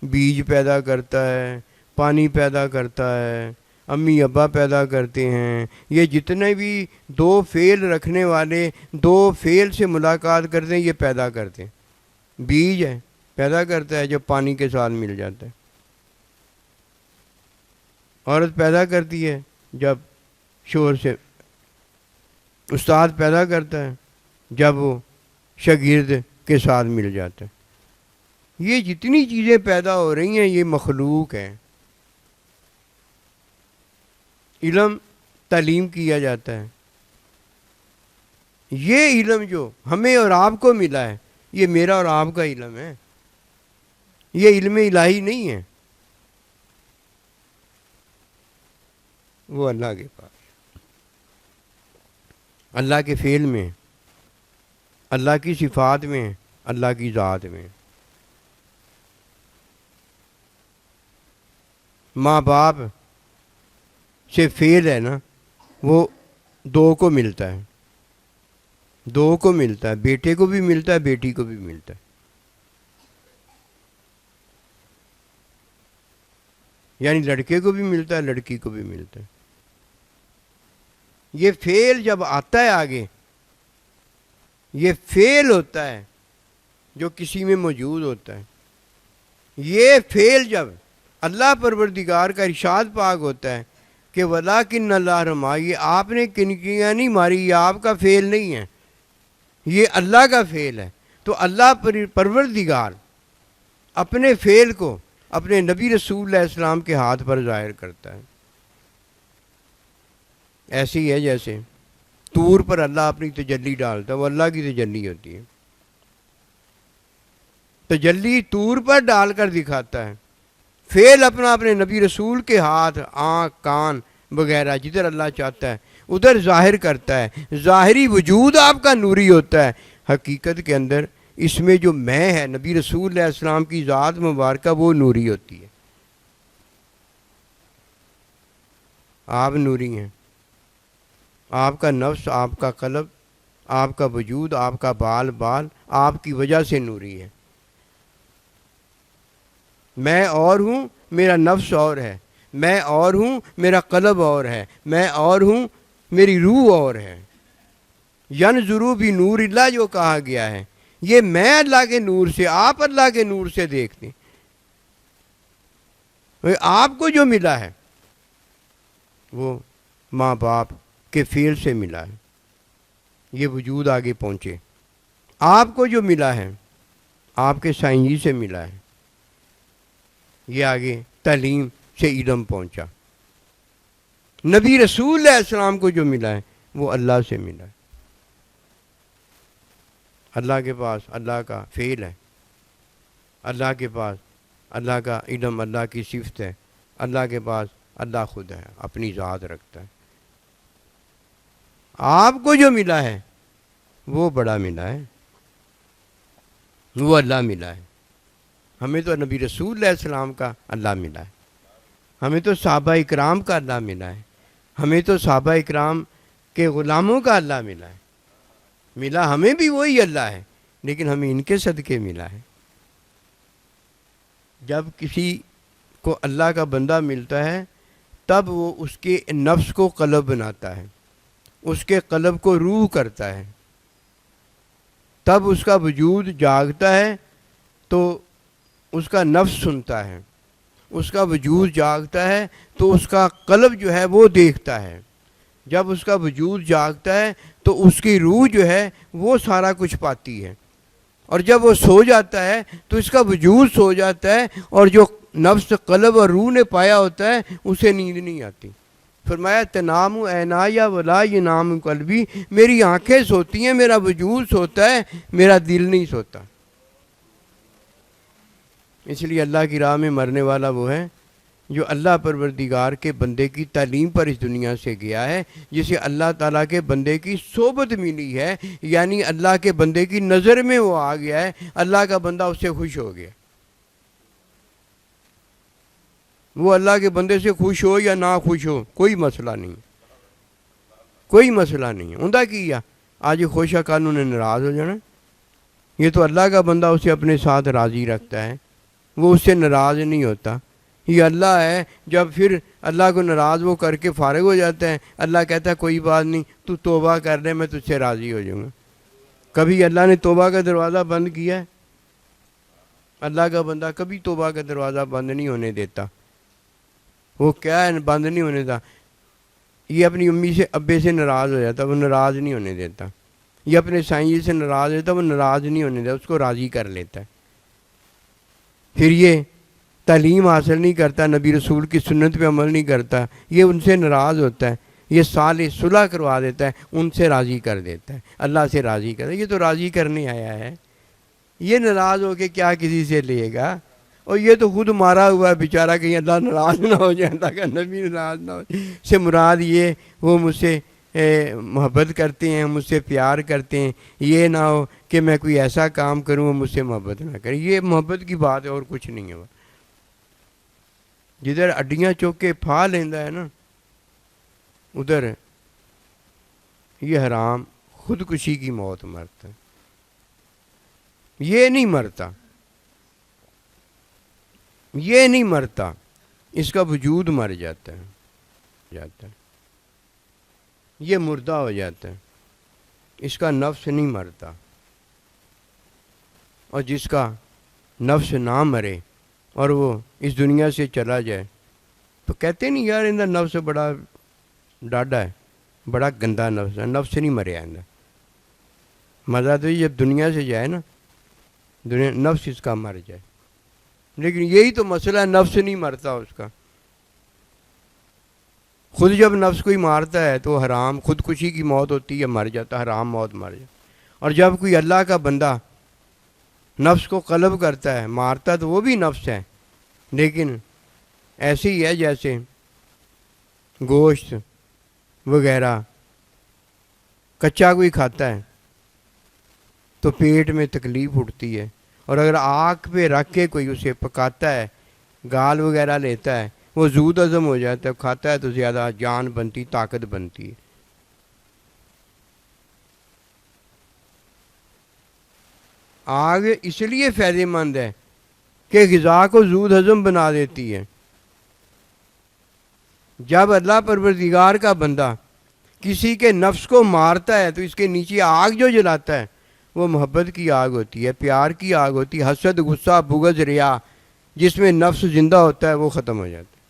بیج پیدا کرتا ہے، پانی پیدا کرتا ہے، امی ابا پیدا کرتے ہیں، یہ جتنے بھی دو فعل رکھنے والے دو فعل سے ملاقات کرتے ہیں یہ پیدا کرتے ہیں. بیج ہے پیدا کرتا ہے جو پانی کے ساتھ مل جاتا ہے. عورت پیدا کرتی ہے جب شوہر سے، استاد پیدا کرتا ہے جب وہ شاگرد کے ساتھ مل جاتا ہے. یہ جتنی چیزیں پیدا ہو رہی ہیں یہ مخلوق ہیں. علم تعلیم کیا جاتا ہے. یہ علم جو ہمیں اور آپ کو ملا ہے یہ میرا اور آپ کا علم ہے، یہ علم الہی نہیں ہے، وہ اللہ کے پاس، اللہ کے فعل میں، اللہ کی صفات میں، اللہ کی ذات میں. ماں باپ سے فعل ہے نا وہ دو کو ملتا ہے، دو کو ملتا ہے، بیٹے کو بھی ملتا ہے بیٹی کو بھی ملتا ہے. یعنی لڑکے کو بھی ملتا ہے لڑکی کو بھی ملتا ہے. یہ فعل جب آتا ہے آگے، یہ فعل ہوتا ہے جو کسی میں موجود ہوتا ہے. یہ فعل جب اللہ پروردگار کا ارشاد پاک ہوتا ہے کہ وَلَٰكِنَّ اللَّهَ رَمَىٰ، یہ آپ نے کنکریاں نہیں ماری، یہ آپ کا فعل نہیں ہے، یہ اللہ کا فعل ہے. تو اللہ پروردگار اپنے فعل کو اپنے نبی رسول اللہ السلام کے ہاتھ پر ظاہر کرتا ہے. ایسے ہی ہے جیسے طور پر اللہ اپنی تجلی ڈالتا ہے، وہ اللہ کی تجلی ہوتی ہے. تجلی طور پر ڈال کر دکھاتا ہے، فعل اپنا اپنے نبی رسول کے ہاتھ، آنکھ، کان وغیرہ جدھر اللہ چاہتا ہے ادھر ظاہر کرتا ہے. ظاہری وجود آپ کا نوری ہوتا ہے، حقیقت کے اندر اس میں جو میں ہے نبی رسول اللہ علیہ السلام کی ذات مبارکہ وہ نوری ہوتی ہے. آپ نوری ہیں، آپ کا نفس، آپ کا قلب، آپ کا وجود، آپ کا بال آپ کی وجہ سے نوری ہے. میں اور ہوں، میرا نفس اور ہے، میں اور ہوں، میرا قلب اور ہے، میں اور ہوں، میری روح اور ہے. ینظروا بنور اللہ جو کہا گیا ہے، یہ میں اللہ کے نور سے، آپ اللہ کے نور سے دیکھتے ہیں. آپ کو جو ملا ہے وہ ماں باپ کے فعل سے ملا ہے، یہ وجود آگے پہنچے. آپ کو جو ملا ہے آپ کے سائنسی سے ملا ہے، یہ آگے تعلیم سے علم پہنچا. نبی رسول علیہ السلام کو جو ملا ہے وہ اللہ سے ملا ہے. اللہ کے پاس اللہ کا فعل ہے، اللہ کے پاس اللہ کا علم، اللہ کی صفت ہے، اللہ کے پاس اللہ خود ہے، اپنی ذات رکھتا ہے. آپ کو جو ملا ہے وہ بڑا ملا ہے، وہ اللہ ملا ہے. ہمیں تو نبی رسول علیہ السلام کا اللہ ملا ہے، ہمیں تو صحابہ اکرام کا اللہ ملا ہے، ہمیں تو صحابہ اکرام کے غلاموں کا اللہ ملا ہے. ملا ہمیں بھی وہی اللہ ہے لیکن ہمیں ان کے صدقے ملا ہے. جب کسی کو اللہ کا بندہ ملتا ہے تب وہ اس کے نفس کو قلب بناتا ہے، اس کے قلب کو روح کرتا ہے، تب اس کا وجود جاگتا ہے تو اس کا نفس سنتا ہے، اس کا وجود جاگتا ہے تو اس کا قلب جو ہے وہ دیکھتا ہے. جب اس کا وجود جاگتا ہے تو اس کی روح جو ہے وہ سارا کچھ پاتی ہے، اور جب وہ سو جاتا ہے تو اس کا وجود سو جاتا ہے، اور جو نفس، قلب اور روح نے پایا ہوتا ہے اسے نیند نہیں آتی. فرمایا تنام عینایا ولا ینام قلبی، میری آنکھیں سوتی ہیں، میرا وجود سوتا ہے، میرا دل نہیں سوتا. اس لیے اللہ کی راہ میں مرنے والا وہ ہے جو اللہ پروردگار کے بندے کی تعلیم پر اس دنیا سے گیا ہے، جسے اللہ تعالیٰ کے بندے کی صحبت ملی ہے، یعنی اللہ کے بندے کی نظر میں وہ آ گیا ہے، اللہ کا بندہ اس سے خوش ہو گیا. وہ اللہ کے بندے سے خوش ہو یا نہ خوش ہو کوئی مسئلہ نہیں، کوئی مسئلہ نہیں. اندہ کیا آج خوش ہے کل انہیں ناراض ہو جانا. یہ تو اللہ کا بندہ اسے اپنے ساتھ راضی رکھتا ہے، وہ اس سے ناراض نہیں ہوتا. یہ اللہ ہے جب پھر اللہ کو ناراض وہ کر کے فارغ ہو جاتا ہے، اللہ کہتا ہے کوئی بات نہیں، تو توبہ کر لے، میں تجھ سے راضی ہو جاؤں گا. کبھی اللہ نے توبہ کا دروازہ بند کیا ہے؟ اللہ کا بندہ کبھی توبہ کا دروازہ بند نہیں ہونے دیتا. وہ کیا ہے بند نہیں ہونے دیتا. یہ اپنی امی سے ابے سے ناراض ہو جاتا, وہ ناراض نہیں ہونے دیتا. یہ اپنے سائیں جی سے ناراض ہوتا, وہ ناراض نہیں ہونے دیتا, اس کو راضی کر لیتا ہے. پھر یہ تعلیم حاصل نہیں کرتا, نبی رسول کی سنت پہ عمل نہیں کرتا, یہ ان سے ناراض ہوتا ہے, یہ صالح صلح کروا دیتا ہے, ان سے راضی کر دیتا ہے, اللہ سے راضی کر. یہ تو راضی کرنے آیا ہے, یہ ناراض ہو کے کیا کسی سے لے گا؟ اور یہ تو خود مارا ہوا ہے بیچارہ, کہیں اللہ ناراض نہ ہو جائے, اللہ کا نبی ناراض نہ ہو جائے. سے مراد یہ وہ مجھ سے محبت کرتے ہیں, مجھ سے پیار کرتے ہیں, یہ نہ ہو کہ میں کوئی ایسا کام کروں وہ مجھ سے محبت نہ کرے. یہ محبت کی بات ہے اور کچھ نہیں ہے. جدھر اڈیاں چوک کے پھا لیندہ ہے نا, ادھر یہ حرام خودکشی کی موت مرتا ہے. یہ نہیں مرتا, یہ نہیں مرتا, اس کا وجود مر جاتا ہے. یہ مردہ ہو جاتا ہے, اس کا نفس نہیں مرتا. اور جس کا نفس نہ مرے اور وہ اس دنیا سے چلا جائے تو کہتے نہیں یار اندر نفس بڑا ڈاڈا ہے, بڑا گندا نفس ہے, نفس نہیں مریا اندر. مزہ تو یہ جب دنیا سے جائے نا, دنیا نفس اس کا مر جائے. لیکن یہی تو مسئلہ ہے, نفس نہیں مرتا اس کا. خود جب نفس کوئی مارتا ہے تو حرام خودکشی کی موت ہوتی ہے, مر جاتا, حرام موت مر جاتا. اور جب کوئی اللہ کا بندہ نفس کو قلب کرتا ہے, مارتا تو وہ بھی نفس ہے, لیکن ایسے ہی ہے جیسے گوشت وغیرہ کچا کوئی کھاتا ہے تو پیٹ میں تکلیف اٹھتی ہے, اور اگر آگ پہ رکھ کے کوئی اسے پکاتا ہے, گال وغیرہ لیتا ہے, وہ زود ہضم ہو جاتا ہے, کھاتا ہے تو زیادہ جان بنتی, طاقت بنتی ہے. آگ اس لیے فائدہ مند ہے کہ غذا کو زود ہضم بنا دیتی ہے. جب اللہ پروردگار کا بندہ کسی کے نفس کو مارتا ہے تو اس کے نیچے آگ جو جلاتا ہے وہ محبت کی آگ ہوتی ہے, پیار کی آگ ہوتی ہے. حسد, غصہ, بغض, ریا, جس میں نفس زندہ ہوتا ہے وہ ختم ہو جاتا ہے.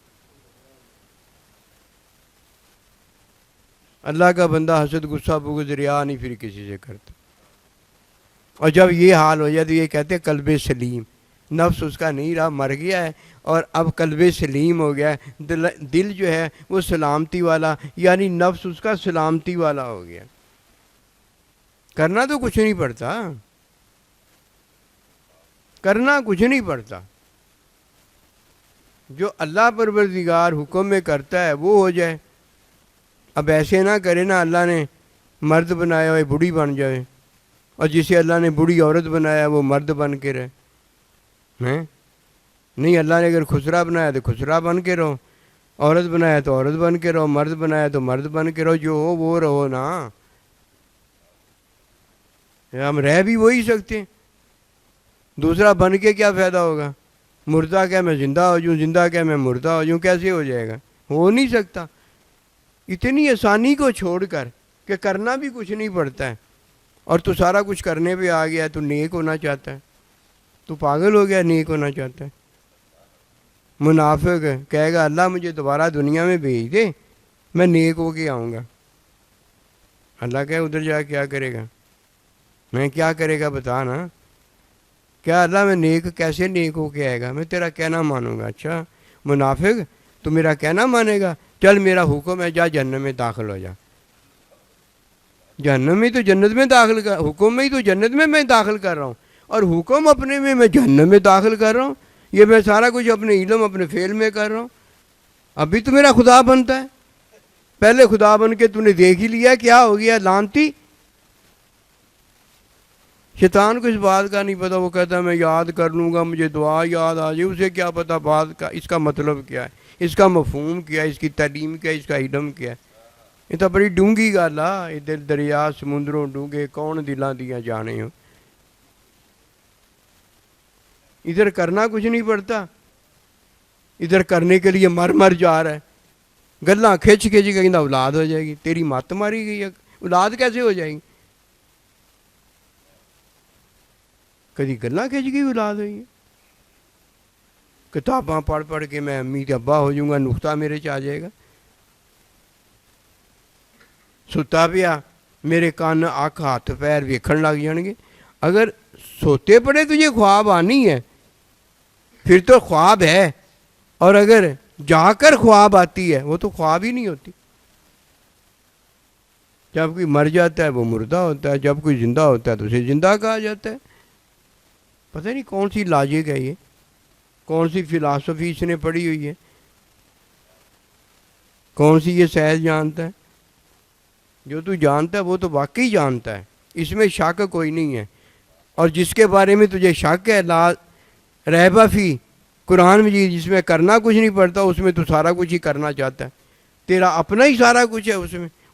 اللہ کا بندہ حسد, غصہ, بغض, ریا نہیں پھر کسی سے کرتا. اور جب یہ حال ہو جائے تو یہ کہتے ہیں قلب سلیم, نفس اس کا نہیں رہا, مر گیا ہے, اور اب قلب سلیم ہو گیا ہے. دل جو ہے وہ سلامتی والا, یعنی نفس اس کا سلامتی والا ہو گیا. کرنا تو کچھ نہیں پڑتا, کرنا کچھ نہیں پڑتا. جو اللہ پروردگار حکم میں کرتا ہے وہ ہو جائے. اب ایسے نہ کرے نا, اللہ نے مرد بنایا ہوئے بوڑھی بن جائے, اور جسے اللہ نے بوڑھی عورت بنایا وہ مرد بن کے رہے. نہیں, اللہ نے اگر خسرا بنایا تو خسرا بن کے رہو, عورت بنایا تو عورت بن کے رہو, مرد بنایا تو مرد بن کے رہو. جو ہو وہ رہو نا, ہم رہ بھی وہی سکتے ہیں. دوسرا بن کے کیا فائدہ ہوگا؟ مردہ کیا میں زندہ ہو جاؤں, زندہ کیا میں مردہ ہو جاؤں, کیسے ہو جائے گا؟ ہو نہیں سکتا. اتنی آسانی کو چھوڑ کر کہ کرنا بھی کچھ نہیں پڑتا ہے, اور تو سارا کچھ کرنے پہ آ گیا, تو نیک ہونا چاہتا ہے, تو پاگل ہو گیا, نیک ہونا چاہتا ہے. منافق کہے گا اللہ مجھے دوبارہ دنیا میں بھیج دے, میں نیک ہو کے آؤں گا. اللہ کہے ادھر جا کیا کرے گا؟ میں کیا کرے گا بتا نا. کیا اللہ میں نیک کیسے نیک ہو کے آئے گا؟ میں تیرا کہنا مانوں گا. اچھا منافق, تو میرا کہنا مانے گا؟ چل میرا حکم ہے, جا جہنم میں داخل ہو جا. جہنم میں تو جنت میں داخل کر, حکم میں ہی تو جنت میں داخل کر رہا ہوں, اور حکم اپنے میں جہنم میں داخل کر رہا ہوں. یہ میں سارا کچھ اپنے علم اپنے فعل میں کر رہا ہوں. ابھی تو میرا خدا بنتا ہے, پہلے خدا بن کے تو نے دیکھ ہی لیا کیا ہو گیا لانتی. شیطان کو اس بات کا نہیں پتا, وہ کہتا ہے میں یاد کر لوں گا, مجھے دعا یاد آ جائے. اسے کیا پتا بات کا, اس کا مطلب کیا ہے, اس کا مفہوم کیا ہے, اس کی تعلیم کیا ہے, اس کا علم کیا ہے. یہ تو بڑی ڈونگی گل آ, یہ دل دریا سمندروں ڈونگے, کون دلاں دیا جانے ہو. ادھر کرنا کچھ نہیں پڑتا, ادھر کرنے کے لیے مر جا رہا ہے. گلاں کھچ کے جی کہیں اولاد ہو جائے گی, تیری مت ماری گئی ہے, اولاد کیسے ہو جائے گی؟ کدی گلاں کھچ گئی اولاد ہوئی ہے. کتاباں پڑھ پڑھ کے میں امی کے ابا ہو جاؤں گا، نقطہ میرے چ آ جائے گا. ستا پیا میرے کان اکھ ہاتھ پیر ویکھن لگ جان گے. اگر سوتے پڑے تجھے خواب آنی ہے پھر تو خواب ہے، اور اگر جا کر خواب آتی ہے وہ تو خواب ہی نہیں ہوتی. جب کوئی مر جاتا ہے وہ مردہ ہوتا ہے، جب کوئی زندہ ہوتا ہے تو اسے زندہ کہا جاتا ہے. پتہ نہیں کون سی لاجک ہے یہ، کون سی فلاسفی اس نے پڑھی ہوئی ہے، کون سی یہ سائنس جانتا ہے. جو تو جانتا ہے وہ تو واقعی جانتا ہے، اس میں شک کوئی نہیں ہے. اور جس کے بارے میں تجھے شک ہے، لا ریب فی، قرآن مجید جس میں کرنا کچھ نہیں پڑتا اس میں تو سارا کچھ ہی کرنا چاہتا ہے. تیرا اپنا ہی سارا کچھ ہے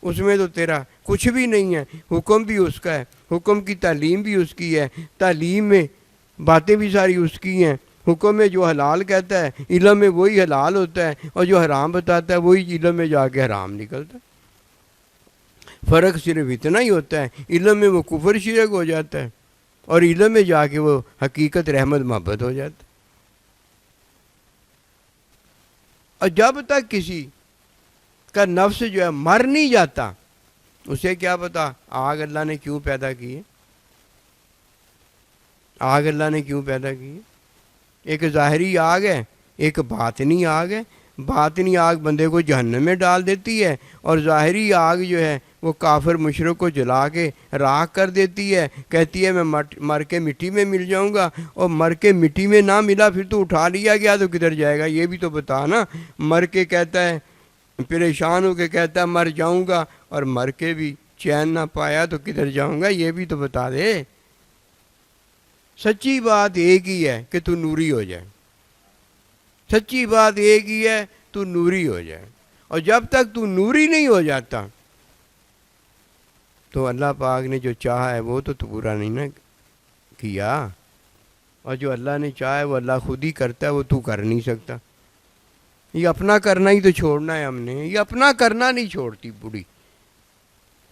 اس میں تو تیرا کچھ بھی نہیں ہے. حکم بھی اس کا ہے، حکم کی تعلیم بھی اس کی ہے، تعلیم میں باتیں بھی ساری اس کی ہیں. حکم میں جو حلال کہتا ہے علم میں وہی حلال ہوتا ہے، اور جو حرام بتاتا ہے وہی علم میں جا کے حرام نکلتا ہے. فرق صرف اتنا ہی ہوتا ہے، علم میں وہ کفر شرک ہو جاتا ہے اور علم میں جا کے وہ حقیقت رحمت محبت ہو جاتا ہے. اور جب تک کسی کا نفس جو ہے مر نہیں جاتا، اسے کیا پتا آگ اللہ نے کیوں پیدا کی ہے، آگ اللہ نے کیوں پیدا کی ہے. ایک ظاہری آگ ہے، ایک باطنی آگ ہے. باطنی آگ بندے کو جہنم میں ڈال دیتی ہے، اور ظاہری آگ جو ہے وہ کافر مشرک کو جلا کے راکھ کر دیتی ہے. کہتی ہے میں مر کے مٹی میں مل جاؤں گا، اور مر کے مٹی میں نہ ملا پھر تو اٹھا لیا گیا تو کدھر جائے گا یہ بھی تو بتا نا. مر کے کہتا ہے، پریشان ہو کے کہتا ہے مر جاؤں گا، اور مر کے بھی چین نہ پایا تو کدھر جاؤں گا یہ بھی تو بتا دے. سچی بات ایک ہی ہے کہ تو نوری ہو جائے، سچی بات ایک ہی ہے تو نوری ہو جائے. اور جب تک تو نوری نہیں ہو جاتا تو اللہ پاک نے جو چاہا ہے وہ تو پورا نہیں نہ کیا. اور جو اللہ نے چاہا ہے وہ اللہ خود ہی کرتا ہے، وہ تو کر نہیں سکتا. یہ اپنا کرنا ہی تو چھوڑنا ہے ہم نے. یہ اپنا کرنا نہیں چھوڑتی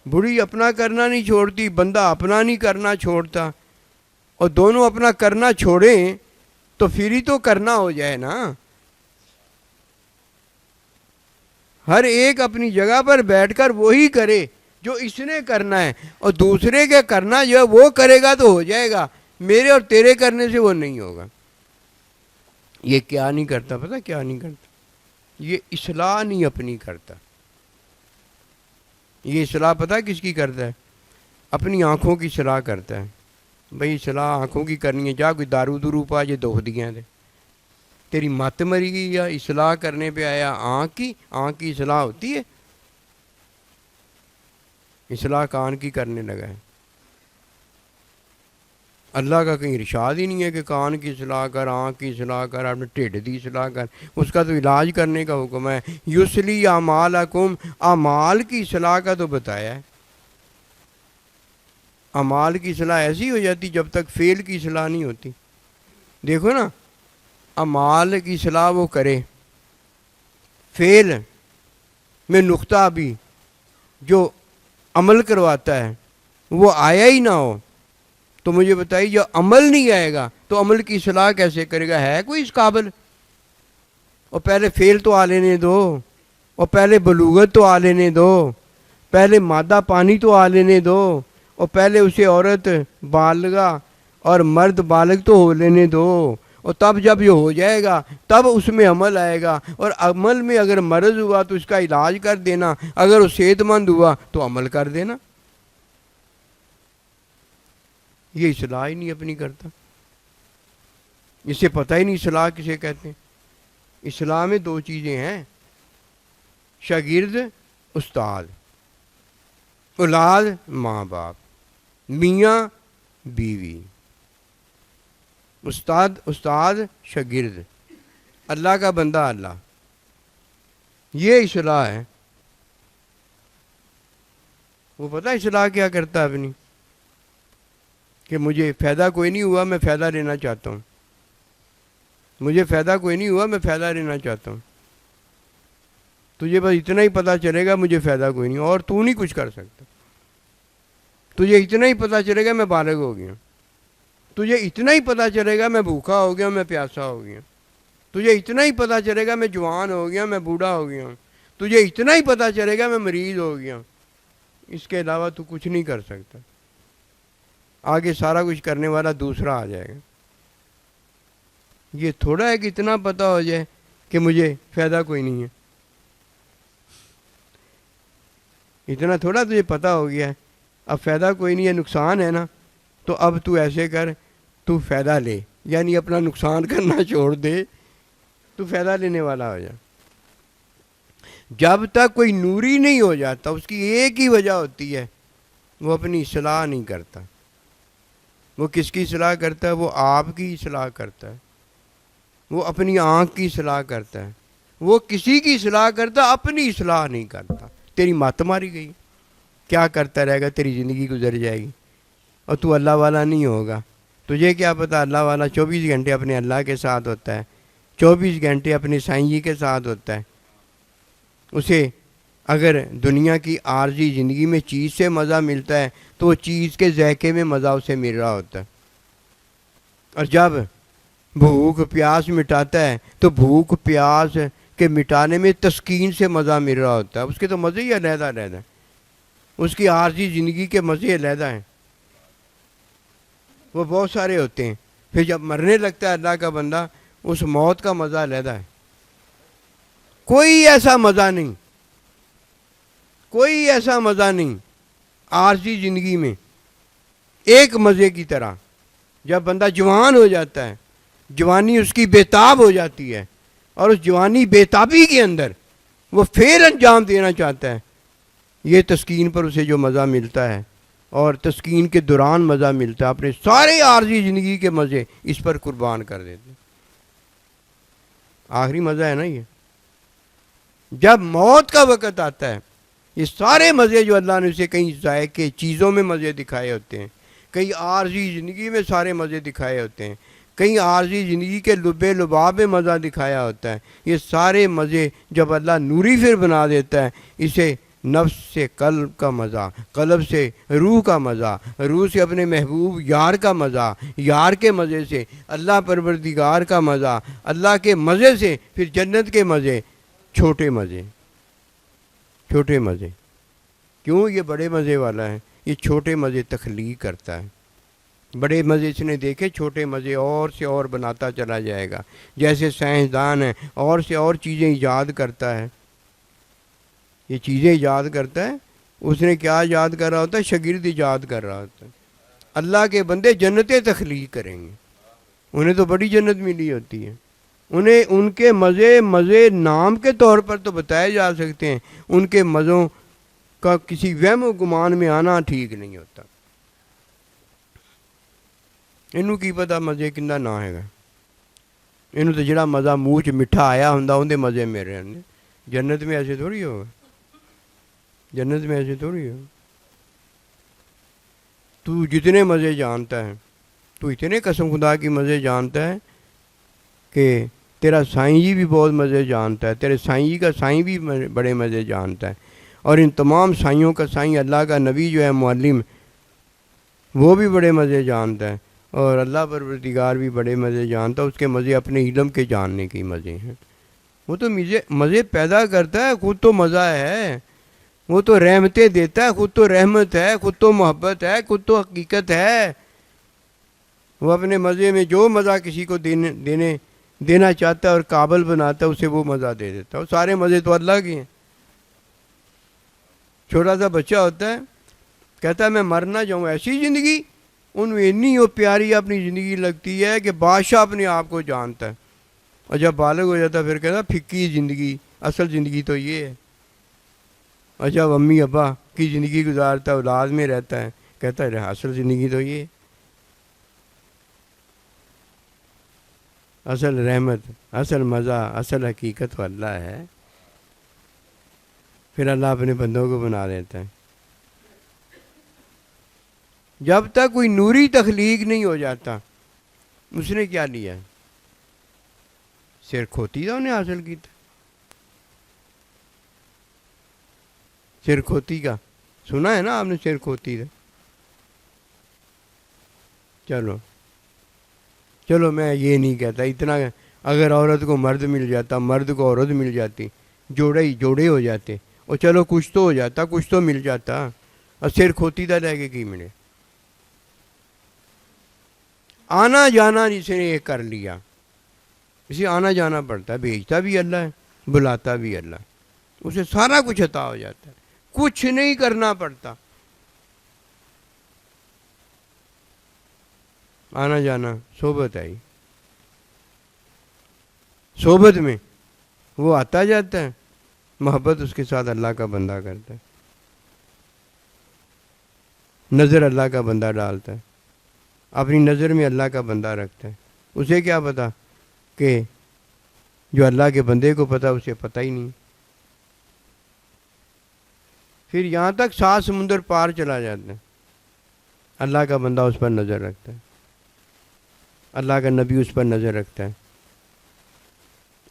بڑی اپنا کرنا نہیں چھوڑتی، بندہ اپنا نہیں کرنا چھوڑتا. اور دونوں اپنا کرنا چھوڑیں تو پھر ہی تو کرنا ہو جائے نا. ہر ایک اپنی جگہ پر بیٹھ کر وہی کرے جو اس نے کرنا ہے، اور دوسرے کے کرنا جو ہے وہ کرے گا تو ہو جائے گا. میرے اور تیرے کرنے سے وہ نہیں ہوگا. یہ کیا نہیں کرتا، پتہ کیا نہیں کرتا؟ یہ اصلاح نہیں اپنی کرتا. یہ اصلاح پتہ کس کی کرتا ہے؟ اپنی آنکھوں کی اصلاح کرتا ہے. بھئی اصلاح آنکھوں کی کرنی ہے، جا کوئی دارو پا یہ دکھ دیا دے تیری مت مری گئی، یا اصلاح کرنے پہ آیا آنکھ کی اصلاح ہوتی ہے؟ اصلاح کان کی کرنے لگا ہے. اللہ کا کہیں ارشاد ہی نہیں ہے کہ کان کی اصلاح کر، آنکھ کی اصلاح کر، اپنے ٹھڈ کی اصلاح کر. اس کا تو علاج کرنے کا حکم ہے. یصلی اعمالکم، اعمال کی اصلاح کا تو بتایا ہے. اعمال کی اصلاح ایسی ہو جاتی جب تک فعل کی اصلاح نہیں ہوتی. دیکھو نا، اعمال کی اصلاح وہ کرے، فعل میں نقطہ بھی جو عمل کرواتا ہے وہ آیا ہی نہ ہو تو مجھے بتائیے، جو عمل نہیں آئے گا تو عمل کی اصلاح کیسے کرے گا؟ ہے کوئی اس قابل؟ اور پہلے فعل تو آ لینے دو، اور پہلے بلوغت تو آ لینے دو، پہلے مادہ پانی تو آ لینے دو، اور پہلے اسے عورت بالغہ اور مرد بالغ تو ہو لینے دو، اور تب جب یہ ہو جائے گا تب اس میں عمل آئے گا. اور عمل میں اگر مرض ہوا تو اس کا علاج کر دینا، اگر وہ صحت مند ہوا تو عمل کر دینا. یہ اصلاح ہی نہیں اپنی کرتا. اسے پتہ ہی نہیں اصلاح کسے کہتے ہیں. اصلاح میں دو چیزیں ہیں، شاگرد استاد، اولاد ماں باپ، میاں بیوی. استاد شاگرد، اللہ کا بندہ اللہ. یہ اصلاح ہے. وہ پتہ اصلاح کیا کرتا ہے اپنی؟ کہ مجھے فائدہ کوئی نہیں ہوا، میں فائدہ لینا چاہتا ہوں. مجھے فائدہ کوئی نہیں ہوا، میں فائدہ لینا چاہتا ہوں. تجھے بس اتنا ہی پتہ چلے گا مجھے فائدہ کوئی نہیں، اور تو نہیں کچھ کر سکتا. تجھے اتنا ہی پتہ چلے گا میں بالغ ہو گیا. تجھے اتنا ہی پتہ چلے گا میں بھوکا ہو گیا، میں پیاسا ہو گیا. تجھے اتنا ہی پتہ چلے گا میں جوان ہو گیا، میں بوڑھا ہو گیا ہوں، تجھے اتنا ہی پتہ چلے گا میں مریض ہو گیا ہوں، اس کے علاوہ تو کچھ نہیں کر سکتا۔ آگے سارا کچھ کرنے والا دوسرا آ جائے گا۔ یہ تھوڑا ہے کہ اتنا پتہ ہو جائے کہ مجھے فائدہ کوئی نہیں ہے، اتنا تھوڑا تجھے پتہ ہو گیا ہے اب فائدہ کوئی نہیں ہے، نقصان ہے نا، تو اب تو ایسے کر، تو فائدہ لے، یعنی اپنا نقصان کرنا چھوڑ دے، تو فائدہ لینے والا ہو جا۔ جب تک کوئی نوری نہیں ہو جاتا، اس کی ایک ہی وجہ ہوتی ہے، وہ اپنی اصلاح نہیں کرتا۔ وہ کس کی اصلاح کرتا ہے؟ وہ آپ کی اصلاح کرتا ہے، وہ اپنی آنکھ کی اصلاح کرتا ہے، وہ کسی کی اصلاح کرتا، اپنی اصلاح نہیں کرتا۔ تیری مت ماری گئی، کیا کرتا رہے گا، تیری زندگی گزر جائے گی اور تو اللہ والا نہیں ہوگا۔ تجھے کیا پتا، اللہ والا 24 گھنٹے اپنے اللہ کے ساتھ ہوتا ہے، 24 گھنٹے اپنے سائیں جی کے ساتھ ہوتا ہے۔ اسے اگر دنیا کی عارضی زندگی میں چیز سے مزہ ملتا ہے تو وہ چیز کے ذائقے میں مزہ اسے مل رہا ہوتا ہے، اور جب بھوک پیاس مٹاتا ہے تو بھوک پیاس کے مٹانے میں تسکین سے مزہ مل رہا ہوتا ہے۔ اس کے تو مزے ہی علیحدہ علیحدہ ہیں، اس کی عارضی زندگی کے مزے علیحدہ ہیں، وہ بہت سارے ہوتے ہیں۔ پھر جب مرنے لگتا ہے اللہ کا بندہ، اس موت کا مزہ علیحدہ ہے۔ کوئی ایسا مزہ نہیں، کوئی ایسا مزہ نہیں عارضی زندگی میں ایک مزے کی طرح۔ جب بندہ جوان ہو جاتا ہے، جوانی اس کی بےتاب ہو جاتی ہے، اور اس جوانی بےتابی کے اندر وہ پھر انجام دینا چاہتا ہے، یہ تسکین پر اسے جو مزہ ملتا ہے، اور تسکین کے دوران مزہ ملتا ہے، اپنے سارے عارضی زندگی کے مزے اس پر قربان کر دیتے ہیں۔ آخری مزہ ہے نا یہ۔ جب موت کا وقت آتا ہے، یہ سارے مزے جو اللہ نے اسے کئی ذائقے چیزوں میں مزے دکھائے ہوتے ہیں، کئی عارضی زندگی میں سارے مزے دکھائے ہوتے ہیں، کئی عارضی زندگی کے لبے لباب میں مزہ دکھایا ہوتا ہے، یہ سارے مزے جب اللہ نوری پھر بنا دیتا ہے، اسے نفس سے قلب کا مزہ، قلب سے روح کا مزہ، روح سے اپنے محبوب یار کا مزہ، یار کے مزے سے اللہ پروردگار کا مزہ، اللہ کے مزے سے پھر جنت کے مزے، چھوٹے مزے، چھوٹے مزے۔ کیوں یہ بڑے مزے والا ہے؟ یہ چھوٹے مزے تخلیق کرتا ہے۔ بڑے مزے اس نے دیکھے، چھوٹے مزے اور سے اور بناتا چلا جائے گا۔ جیسے سائنسدان ہے، اور سے اور چیزیں ایجاد کرتا ہے، یہ چیزیں ایجاد کرتا ہے۔ اس نے کیا ایجاد کر رہا ہوتا ہے؟ شاگرد ایجاد کر رہا ہوتا ہے۔ اللہ کے بندے جنتیں تخلیق کریں گے، انہیں تو بڑی جنت ملی ہوتی ہے، انہیں ان کے مزے نام کے طور پر تو بتائے جا سکتے ہیں، ان کے مزوں کا کسی وہم و گمان میں آنا ٹھیک نہیں ہوتا۔ انہوں کی پتہ مزے کندا نہ ہے گا، انہوں تو جڑا مزہ منہ چ میٹھا آیا ہوں اندے مزے میرے ہوں۔ جنت میں ایسے تھوڑی ہوگا، جنت میں ایسے تھوڑی ہوگا۔ تو جتنے مزے جانتا ہے، تو اتنے قسم خدا کی مزے جانتا ہے کہ تیرا سائیں جی بھی بہت مزے جانتا ہے، تیرے سائیں جی کا سائیں بھی بڑے مزے جانتا ہے، اور ان تمام سائیوں کا سائیں اللہ کا نبی جو ہے معلم، وہ بھی بڑے مزے جانتا ہے، اور اللہ پروردگار بھی بڑے مزے جانتا ہے۔ اس کے مزے اپنے علم کے جاننے کے مزے ہیں۔ وہ تو مزے پیدا کرتا ہے، خود تو مزہ ہے، وہ تو رحمتیں دیتا ہے، خود تو رحمت ہے، خود تو محبت ہے، خود تو حقیقت ہے۔ وہ اپنے مزے میں جو مزہ کسی کو دینا چاہتا ہے اور قابل بناتا ہے، اسے وہ مزہ دے دیتا ہے۔ وہ سارے مزے تو اللہ کے ہیں۔ چھوٹا سا بچہ ہوتا ہے، کہتا ہے میں مر نہ جاؤں، ایسی زندگی ان میں اتنی وہ پیاری اپنی زندگی لگتی ہے کہ بادشاہ اپنے آپ کو جانتا ہے، اور جب بالغ ہو جاتا ہے پھر کہتا ہے پھکی زندگی، اصل زندگی تو یہ ہے۔ اور جب امی ابا کی زندگی گزارتا ہے، اولاد میں رہتا ہے، کہتا ہے اصل زندگی تو یہ ہے، اصل رحمت، اصل مزہ، اصل حقیقت اللہ ہے۔ پھر اللہ اپنے بندوں کو بنا دیتا ہے۔ جب تک کوئی نوری تخلیق نہیں ہو جاتا، اس نے کیا لیا؟ سر کھوتی تھا انہیں حاصل کی تھا، سر کھوتی کا سنا ہے نا آپ نے، سر کھوتی تھا۔ چلو میں یہ نہیں کہتا، اتنا اگر عورت کو مرد مل جاتا، مرد کو عورت مل جاتی، جوڑے ہی جوڑے ہو جاتے، اور چلو کچھ تو ہو جاتا، کچھ تو مل جاتا، اور سر کھوتی تھا رہ کے کی ملے۔ آنا جانا جس نے یہ کر لیا، اسے آنا جانا پڑتا ہے، بھیجتا بھی اللہ ہے، بلاتا بھی اللہ ہے، اسے سارا کچھ عطا ہو جاتا ہے، کچھ نہیں کرنا پڑتا۔ آنا جانا صحبت آئی، صحبت میں وہ آتا جاتا ہے، محبت اس کے ساتھ اللہ کا بندہ کرتا ہے، نظر اللہ کا بندہ ڈالتا ہے، اپنی نظر میں اللہ کا بندہ رکھتا ہے۔ اسے کیا پتا کہ جو اللہ کے بندے کو پتا اسے پتہ ہی نہیں۔ پھر یہاں تک 7 سمندر پار چلا جاتا ہے، اللہ کا بندہ اس پر نظر رکھتا ہے، اللہ کا نبی اس پر نظر رکھتا ہے،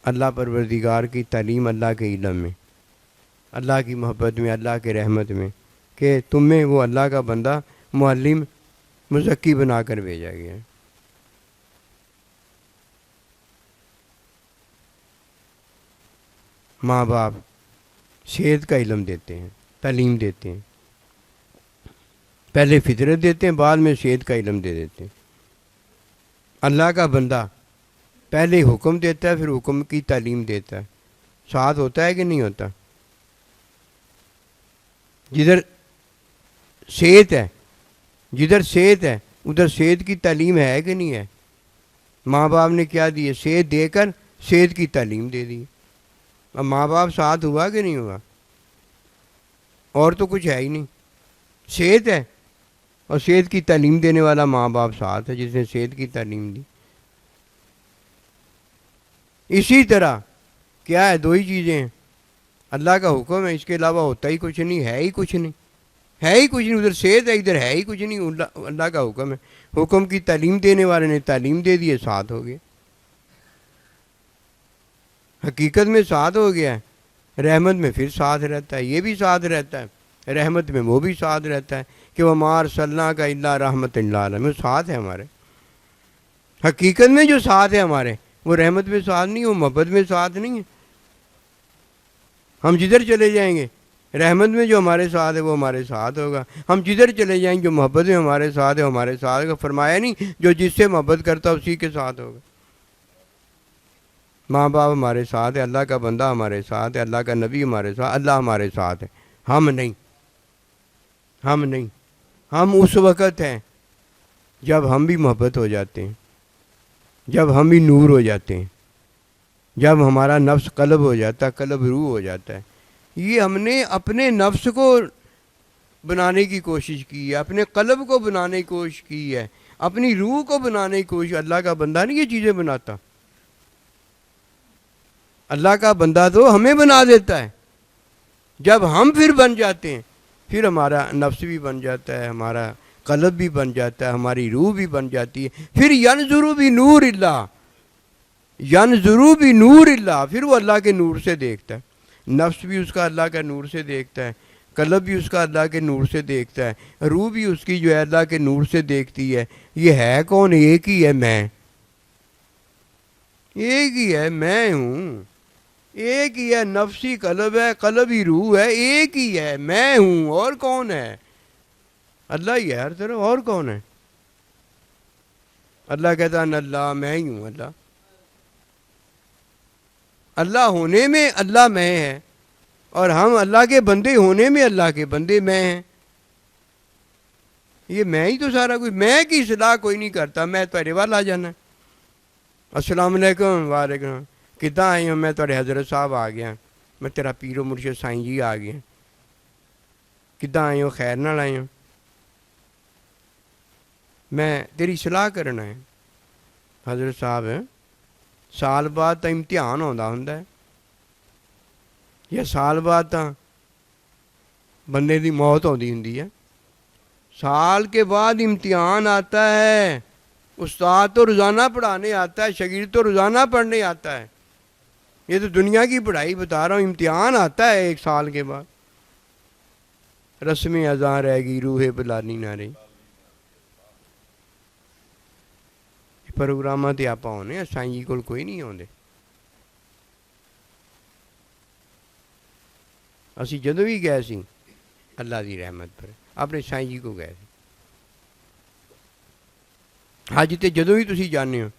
اللہ پروردگار کی تعلیم، اللہ کے علم میں، اللہ کی محبت میں، اللہ کے رحمت میں، کہ تم میں وہ اللہ کا بندہ معلم مزکی بنا کر بھیجا گیا ہے۔ ماں باپ صحت کا علم دیتے ہیں، تعلیم دیتے ہیں، پہلے فطرت دیتے ہیں، بعد میں صحت کا علم دے دیتے ہیں۔ اللہ کا بندہ پہلے حکم دیتا ہے، پھر حکم کی تعلیم دیتا ہے۔ ساتھ ہوتا ہے کہ نہیں ہوتا؟ جدھر صحت ہے، جدھر صحت ہے ادھر صحت کی تعلیم ہے کہ نہیں ہے؟ ماں باپ نے کیا دی ہے؟ صحت دے کر صحت کی تعلیم دے دی۔ اب ماں باپ ساتھ ہوا کہ نہیں ہوا؟ اور تو کچھ ہے ہی نہیں، صحت ہے اور صحت کی تعلیم دینے والا ماں باپ ساتھ ہے، جس نے صحت کی تعلیم دی۔ اسی طرح کیا ہے؟ 2 ہی چیزیں ہیں، اللہ کا حکم ہے، اس کے علاوہ ہوتا ہی کچھ نہیں، ہے ہی کچھ نہیں، ہے ہی کچھ نہیں۔ ادھر صحت ہے، ادھر ہے ہی کچھ نہیں، اللہ کا حکم ہے، حکم کی تعلیم دینے والے نے تعلیم دے دی ہے، ساتھ ہو گیا، حقیقت میں ساتھ ہو گیا ہے۔ رحمت میں پھر ساتھ رہتا ہے، یہ بھی ساتھ رہتا ہے، رحمت میں وہ بھی ساتھ رہتا ہے کہ وہ مار صلی کا اللہ رحمت اللہ علیہ، ساتھ ہے ہمارے۔ حقیقت میں جو ساتھ ہے ہمارے، وہ رحمت میں ساتھ نہیں، وہ محبت میں ساتھ نہیں ہے۔ ہم جدھر چلے جائیں گے رحمت میں جو ہمارے ساتھ ہے وہ ہمارے ساتھ ہوگا، ہم جدھر چلے جائیں گے جو محبت میں ہمارے ساتھ ہے ہمارے ساتھ ہوگا۔ فرمایا نہیں جو جس سے محبت کرتا اسی کے ساتھ ہوگا۔ ماں باپ ہمارے ساتھ ہے، اللہ کا بندہ ہمارے ساتھ ہے، اللہ کا نبی ہمارے ساتھ، اللہ ہمارے ساتھ ہے، ہم نہیں، ہم نہیں۔ ہم اس وقت ہیں جب ہم بھی محبت ہو جاتے ہیں، جب ہم بھی نور ہو جاتے ہیں، جب ہمارا نفس قلب ہو جاتا ہے، قلب روح ہو جاتا ہے۔ یہ ہم نے اپنے نفس کو بنانے کی کوشش کی ہے، اپنے قلب کو بنانے کی کوشش کی ہے، اپنی روح کو بنانے کی کوشش۔ اللہ کا بندہ نہیں یہ چیزیں بناتا، اللہ کا بندہ تو ہمیں بنا دیتا ہے۔ جب ہم پھر بن جاتے ہیں، پھر ہمارا نفس بھی بن جاتا ہے، ہمارا قلب بھی بن جاتا ہے، ہماری روح بھی بن جاتی ہے۔ پھر ینظروا بنور اللہ، ینظروا بنور اللہ، پھر وہ اللہ کے نور سے دیکھتا ہے۔ نفس بھی اس کا اللہ کا نور سے دیکھتا ہے، قلب بھی اس کا اللہ کے نور سے دیکھتا ہے، روح بھی اس کی جو ہے اللہ کے نور سے دیکھتی ہے۔ یہ ہے کون؟ ایک ہی ہے، میں، ایک ہی ہے، میں ہوں، ایک ہی ہے، نفسی قلب ہے، قلبی روح ہے، ایک ہی ہے، میں ہوں، اور کون ہے؟ اللہ ہی ہے ہر طرف، اور کون ہے؟ اللہ کہتا ہے اللہ، میں ہی ہوں اللہ۔ اللہ ہونے میں اللہ میں ہے، اور ہم اللہ کے بندے ہونے میں اللہ کے بندے میں ہیں۔ یہ میں ہی تو سارا کچھ، میں کی اصلاح کوئی نہیں کرتا، میں تیرے وال آ جانا۔ السلام علیکم، وعلیکم، کداں آئے ہو؟ میں تیرے حضرت صاحب آ گیا، میں تیرا پیر و مرشد سائیں جی آ گیا، کداں آئے ہو؟ خیر نال آئے ہو؟ میں تیری اصلاح کرنا ہے۔ حضرت صاحب سال بعد تو امتحان آਉਂਦਾ ਹੁੰਦਾ ہے، یا سال بعد تو بندے دی موت آਉਂਦੀ ਹੁੰਦੀ ہے۔ سال کے بعد امتحان آتا ہے، استاد تو روزانہ پڑھانے آتا ہے، شاگرد تو روزانہ پڑھنے آتا ہے۔ یہ تو دنیا کی پڑھائی بتا رہا ہوں، امتحان آتا ہے 1 سال کے بعد۔ رسم اذاں رہ گئی، روح بلانی نہ رہی۔ ਪ੍ਰੋਗਰਾਮਾਂ 'ਤੇ ਆਪਾਂ ਆਉਂਦੇ ਹਾਂ, ਸਾਈਂ ਜੀ ਕੋਲ ਕੋਈ ਨਹੀਂ ਆਉਂਦੇ। ਅਸੀਂ ਜਦੋਂ ਵੀ ਗਏ ਸੀ ਅੱਲਾ ਦੀ ਰਹਿਮਤ ਪਰ ਆਪਣੇ ਸਾਈਂ ਜੀ ਕੋ ਗਏ ਸੀ। ਅੱਜ ਤੇ ਜਦੋਂ ਵੀ ਤੁਸੀਂ ਜਾਂਦੇ ਹੋ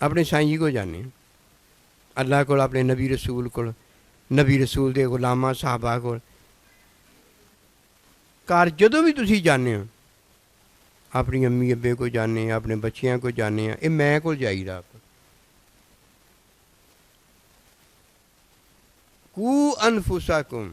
ਆਪਣੇ ਸਾਈਂ ਜੀ ਕੋ ਜਾਂਦੇ ਹੋ, ਅੱਲਾ ਕੋਲ, ਆਪਣੇ ਨਬੀ ਰਸੂਲ ਕੋਲ, ਨਬੀ ਰਸੂਲ ਦੇ ਗੁਲਾਮਾਂ ਸਾਹਬਾ ਕੋਲ। ਘਰ ਜਦੋਂ ਵੀ ਤੁਸੀਂ ਜਾਂਦੇ ਹੋ ਆਪਣੀ ਅੰਮੀ ਅੱਬੇ ਕੋ ਜਾਂਦੇ ਹਾਂ, ਆਪਣੇ ਬੱਚਿਆਂ ਕੋ ਜਾਂਦੇ ਹਾਂ, ਇਹ ਮੈਂ ਕੋਲ ਜਾਈਦਾ। ਕੂ ਅਨਫੁਸਾਕੁਮ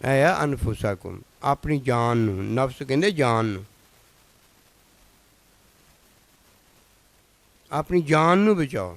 ਇਹ ਆ ਅਨਫੁਸਾਕੁਮ, ਆਪਣੀ ਜਾਨ ਨੂੰ, ਨਫਸ ਕਹਿੰਦੇ ਜਾਨ ਨੂੰ, ਆਪਣੀ ਜਾਨ ਨੂੰ ਬਚਾਓ।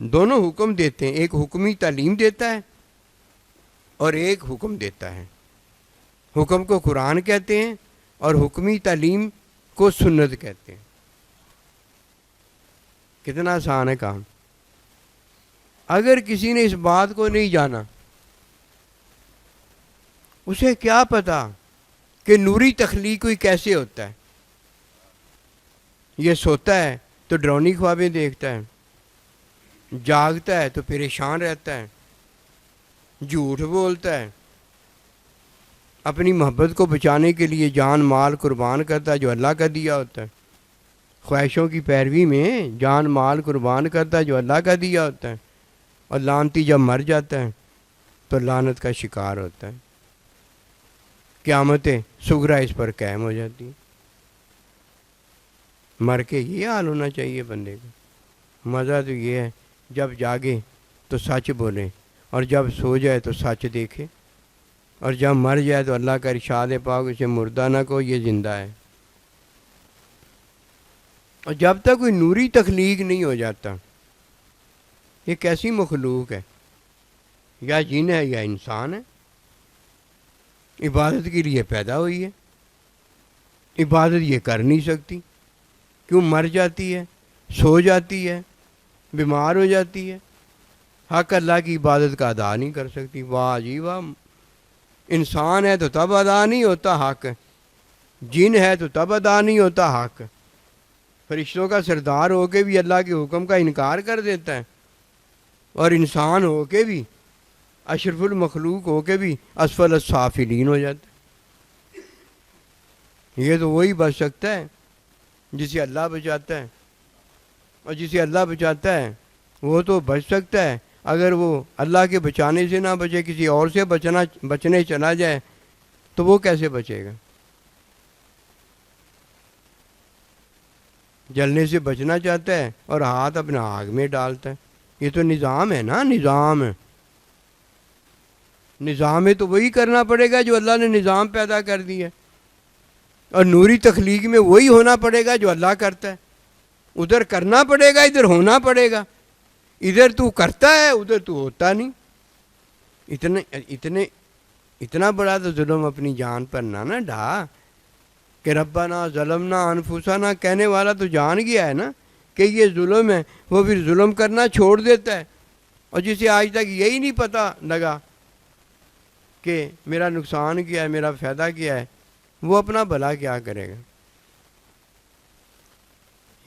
دونوں حکم دیتے ہیں، ایک حکمی تعلیم دیتا ہے اور ایک حکم دیتا ہے۔ حکم کو قرآن کہتے ہیں اور حکمی تعلیم کو سنت کہتے ہیں۔ کتنا آسان ہے کام۔ اگر کسی نے اس بات کو نہیں جانا، اسے کیا پتا کہ نوری تخلیق کوئی کیسے ہوتا ہے۔ یہ سوتا ہے تو ڈرونی خوابیں دیکھتا ہے، جاگتا ہے تو پریشان رہتا ہے، جھوٹ بولتا ہے، اپنی محبت کو بچانے کے لیے جان مال قربان کرتا ہے جو اللہ کا دیا ہوتا ہے، خواہشوں کی پیروی میں جان مال قربان کرتا ہے جو اللہ کا دیا ہوتا ہے، اور لعنتی جب مر جاتا ہے تو لعنت کا شکار ہوتا ہے، قیامت صغریٰ اس پر قائم ہو جاتی ہے۔ مر کے یہ حال ہونا چاہیے بندے کا۔ مزہ تو یہ ہے جب جاگے تو سچ بولے، اور جب سو جائے تو سچ دیکھے، اور جب مر جائے تو اللہ کا ارشاد پاک اسے مردہ نہ کو، یہ زندہ ہے۔ اور جب تک کوئی نوری تخلیق نہیں ہو جاتا، یہ کیسی مخلوق ہے؟ یا جن ہے یا انسان ہے؟ عبادت کے لیے پیدا ہوئی ہے، عبادت یہ کر نہیں سکتی، کیوں؟ مر جاتی ہے، سو جاتی ہے، بیمار ہو جاتی ہے، حق اللہ کی عبادت کا ادا نہیں کر سکتی۔ واہ جی واہ! انسان ہے تو تب ادا نہیں ہوتا حق، جن ہے تو تب ادا نہیں ہوتا حق۔ فرشتوں کا سردار ہو کے بھی اللہ کے حکم کا انکار کر دیتا ہے، اور انسان ہو کے بھی، اشرف المخلوق ہو کے بھی اسفل السافلین ہو جاتا ہے۔ یہ تو وہی بچ سکتا ہے جسے اللہ بچاتا ہے، اور جسے اللہ بچاتا ہے وہ تو بچ سکتا ہے۔ اگر وہ اللہ کے بچانے سے نہ بچے، کسی اور سے بچنے چلا جائے تو وہ کیسے بچے گا؟ جلنے سے بچنا چاہتا ہے اور ہاتھ اپنا آگ میں ڈالتا ہے۔ یہ تو نظام ہے نا، نظام ہے۔ نظام میں تو وہی کرنا پڑے گا جو اللہ نے نظام پیدا کر دیا ہے، اور نوری تخلیق میں وہی ہونا پڑے گا جو اللہ کرتا ہے۔ ادھر کرنا پڑے گا، ادھر ہونا پڑے گا۔ ادھر تو کرتا ہے، ادھر تو ہوتا نہیں۔ اتنا بڑا تو ظلم اپنی جان پر نہ ڈھا کہ ربنا ظلمنا انفسنا، کہنے والا تو جان گیا ہے نا کہ یہ ظلم ہے، وہ پھر ظلم کرنا چھوڑ دیتا ہے۔ اور جسے آج تک یہی نہیں پتہ لگا کہ میرا نقصان کیا ہے، میرا فائدہ کیا ہے، وہ اپنا بھلا کیا کرے گا؟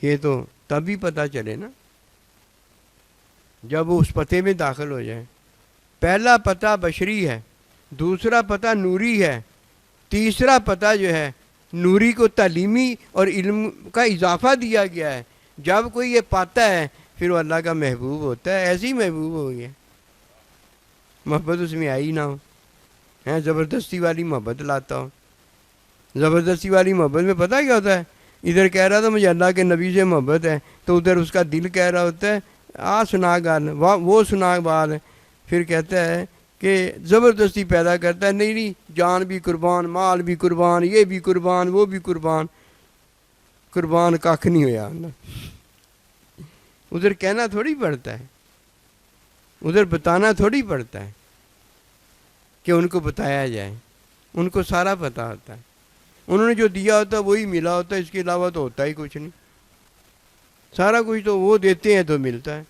یہ تو تب ہی پتہ چلے نا جب وہ اس پتے میں داخل ہو جائے۔ پہلا پتہ بشری ہے، دوسرا پتہ نوری ہے، تیسرا پتہ جو ہے نوری کو تعلیمی اور علم کا اضافہ دیا گیا ہے۔ جب کوئی یہ پاتا ہے پھر وہ اللہ کا محبوب ہوتا ہے۔ ایسی محبوب ہو گیا، محبت اس میں آئی نہ ہو، زبردستی والی محبت لاتا ہو۔ زبردستی والی محبت میں پتہ کیا ہوتا ہے؟ ادھر کہہ رہا تھا مجھے اللہ کے نبی سے محبت ہے، تو ادھر اس کا دل کہہ رہا ہوتا ہے سنا گال وہ سنا بال ہے۔ پھر کہتا ہے کہ زبردستی پیدا کرتا ہے، نہیں جان بھی قربان، مال بھی قربان، یہ بھی قربان، وہ بھی قربان۔ قربان کاکھ نہیں ہویا۔ ادھر کہنا تھوڑی پڑتا ہے، ادھر بتانا تھوڑی پڑتا ہے کہ ان کو بتایا جائے۔ ان کو سارا پتہ ہوتا ہے، انہوں نے جو دیا ہوتا ہے وہی ملا ہوتا ہے، اس کے علاوہ تو ہوتا ہی کچھ نہیں۔ سارا کچھ تو وہ دیتے ہیں تو ملتا ہے۔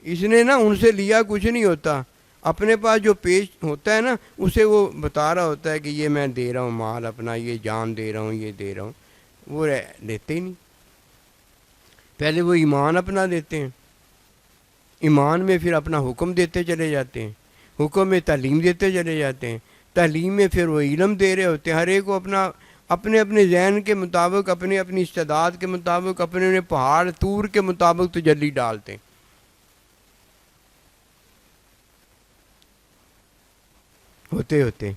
اس نے نا ان سے لیا کچھ نہیں ہوتا، اپنے پاس جو پیش ہوتا ہے نا اسے وہ بتا رہا ہوتا ہے کہ یہ میں دے رہا ہوں مال اپنا، یہ جان دے رہا ہوں، یہ دے رہا ہوں۔ وہ لیتے ہی نہیں۔ پہلے وہ ایمان اپنا دیتے ہیں، ایمان میں پھر اپنا حکم دیتے چلے جاتے ہیں، حکم میں تعلیم دیتے چلے جاتے ہیں، تعلیم میں پھر وہ علم دے رہے ہوتے ہیں۔ ہر ایک کو اپنے ذہن کے مطابق، اپنی استعداد کے مطابق، اپنے پہاڑ طور کے مطابق تجلی ڈالتے ہیں۔ ہوتے ہوتے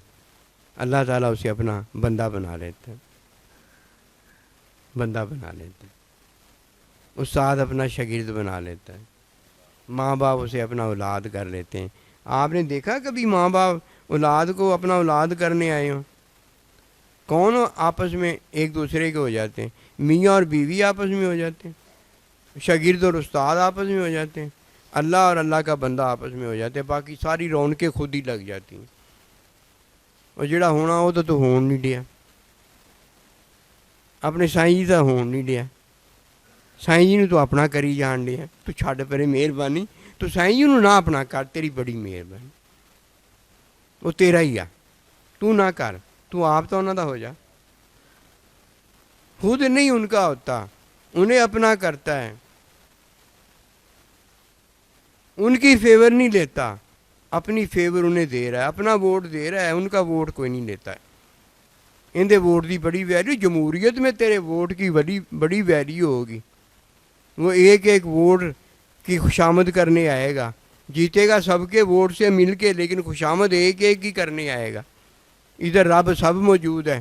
اللہ تعالیٰ اسے اپنا بندہ بنا لیتا ہے، بندہ بنا لیتا ہے، استاد اپنا شاگرد بنا لیتا ہے، ماں باپ اسے اپنا اولاد کر لیتے ہیں۔ آپ نے دیکھا کبھی ماں باپ اولاد کو اپنا اولاد کرنے آئے ہوں؟ کون آپس میں ایک دوسرے کے ہو جاتے ہیں؟ میاں اور بیوی آپس میں ہو جاتے ہیں، شاگرد اور استاد آپس میں ہو جاتے ہیں، اللہ اور اللہ کا بندہ آپس میں ہو جاتے ہیں، باقی ساری رونقیں خود ہی لگ جاتی ہیں، اور جڑا ہونا وہ تو ہون نہیں دیا، اپنے سائیں جی کا ہون نہیں دیا، سائیں جی نے تو اپنا کری جان دیا، تو چھڈ پرے مہربانی، تو سائیں جی نہ اپنا کر، تیری بڑی مہربانی، وہ تیرا ہی آ، تو نہ کر، تو آپ تو انہوں دا ہو جا، خود نہیں ان کا ہوتا، انہیں اپنا کرتا ہے، ان کی فیور نہیں لیتا، اپنی فیور انہیں دے رہا ہے، اپنا ووٹ دے رہا ہے، ان کا ووٹ کوئی نہیں لیتا ہے، اندے ووٹ دی بڑی ویلیو، جمہوریت میں تیرے ووٹ کی بڑی ویلیو ہوگی، وہ ایک ایک ووٹ کی خوشامد کرنے آئے گا، جیتے گا سب کے ووٹ سے مل کے، لیکن خوشامد ایک ایک ہی کرنے آئے گا، ادھر رب سب موجود ہے،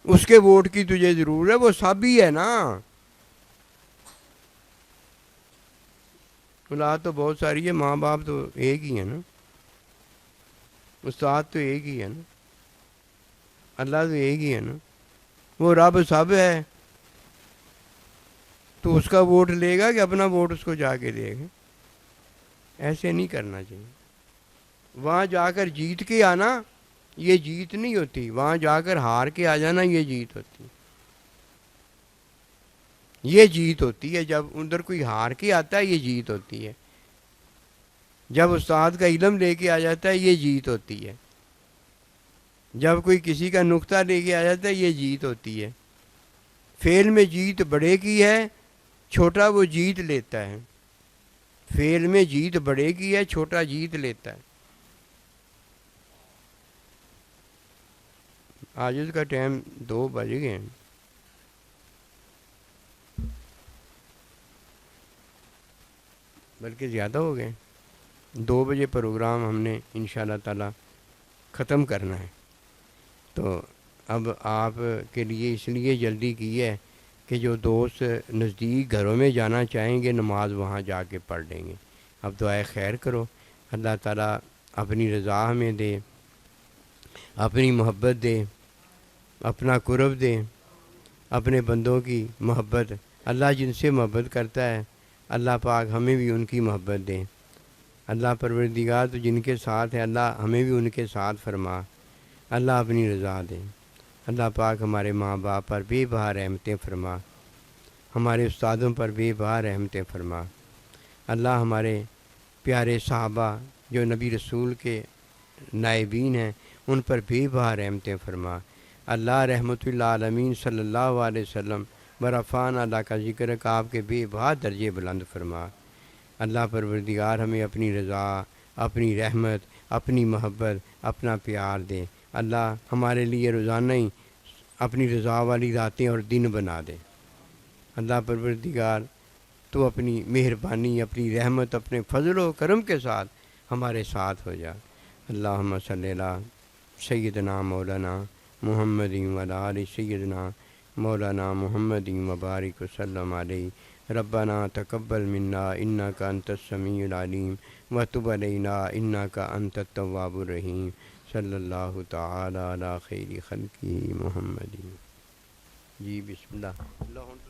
اس کے ووٹ کی تجھے ضرور ہے، وہ سب ہی ہے نا، اولاد تو بہت ساری ہے، ماں باپ تو ایک ہی ہے نا، استاد تو ایک ہی ہے نا، اللہ تو ایک ہی ہے نا، وہ رب سب ہے، تو اس کا ووٹ لے گا کہ اپنا ووٹ اس کو جا کے دے گا؟ ایسے نہیں کرنا چاہیے، وہاں جا کر جیت کے آنا یہ جیت نہیں ہوتی، وہاں جا کر ہار کے آ جانا یہ جیت ہوتی، یہ جیت ہوتی ہے، جب ادھر کوئی ہار کے آتا ہے یہ جیت ہوتی ہے، جب استاد کا علم لے کے آ جاتا ہے یہ جیت ہوتی ہے، جب کوئی کسی کا نقطہ لے کے آ جاتا ہے یہ جیت ہوتی ہے، فیل میں جیت بڑے کی ہے، چھوٹا وہ جیت لیتا ہے، فیل میں جیت بڑے کی ہے، چھوٹا جیت لیتا ہے، آج اس کا ٹائم 2 بج گئے ہیں، بلکہ زیادہ ہو گئے، 2 بجے پروگرام ہم نے انشاءاللہ تعالی ختم کرنا ہے، تو اب آپ کے لیے اس لیے جلدی کی ہے کہ جو دوست نزدیک گھروں میں جانا چاہیں گے نماز وہاں جا کے پڑھ لیں گے، اب دعائے خیر کرو، اللہ تعالیٰ اپنی رضا ہمیں دے، اپنی محبت دے، اپنا قرب دے، اپنے بندوں کی محبت، اللہ جن سے محبت کرتا ہے اللہ پاک ہمیں بھی ان کی محبت دے، اللہ پروردگار تو جن کے ساتھ ہے اللہ ہمیں بھی ان کے ساتھ فرما، اللہ اپنی رضا دے، اللہ پاک ہمارے ماں باپ پر بے بہا رحمتیں فرما، ہمارے استادوں پر بے بہا رحمتیں فرما، اللہ ہمارے پیارے صحابہ جو نبی رسول کے نائبین ہیں ان پر بے بہا رحمتیں فرما، اللہ رحمت اللہ عالمین صلی اللہ علیہ وسلم برفان اللہ کا ذکر کا آپ کے بے بہا درجے بلند فرما، اللہ پروردگار ہمیں اپنی رضا، اپنی رحمت، اپنی محبت، اپنا پیار دے، اللہ ہمارے لیے روزانہ ہی اپنی رضا والی راتیں اور دن بنا دے، اللہ پروردگار تو اپنی مہربانی، اپنی رحمت، اپنے فضل و کرم کے ساتھ ہمارے ساتھ ہو جا، اللہم صلی اللہ سیدنا مولانا محمد وعلی آل سیدنا مولانا محمد وبارک وسلم علیہ، ربنا تقبل منا انک انت السمیع العلیم وتب علینا انک انت التواب الرحیم، صلی اللہ تعالی علی خیر خلقہ محمد۔ جی بسم اللہ۔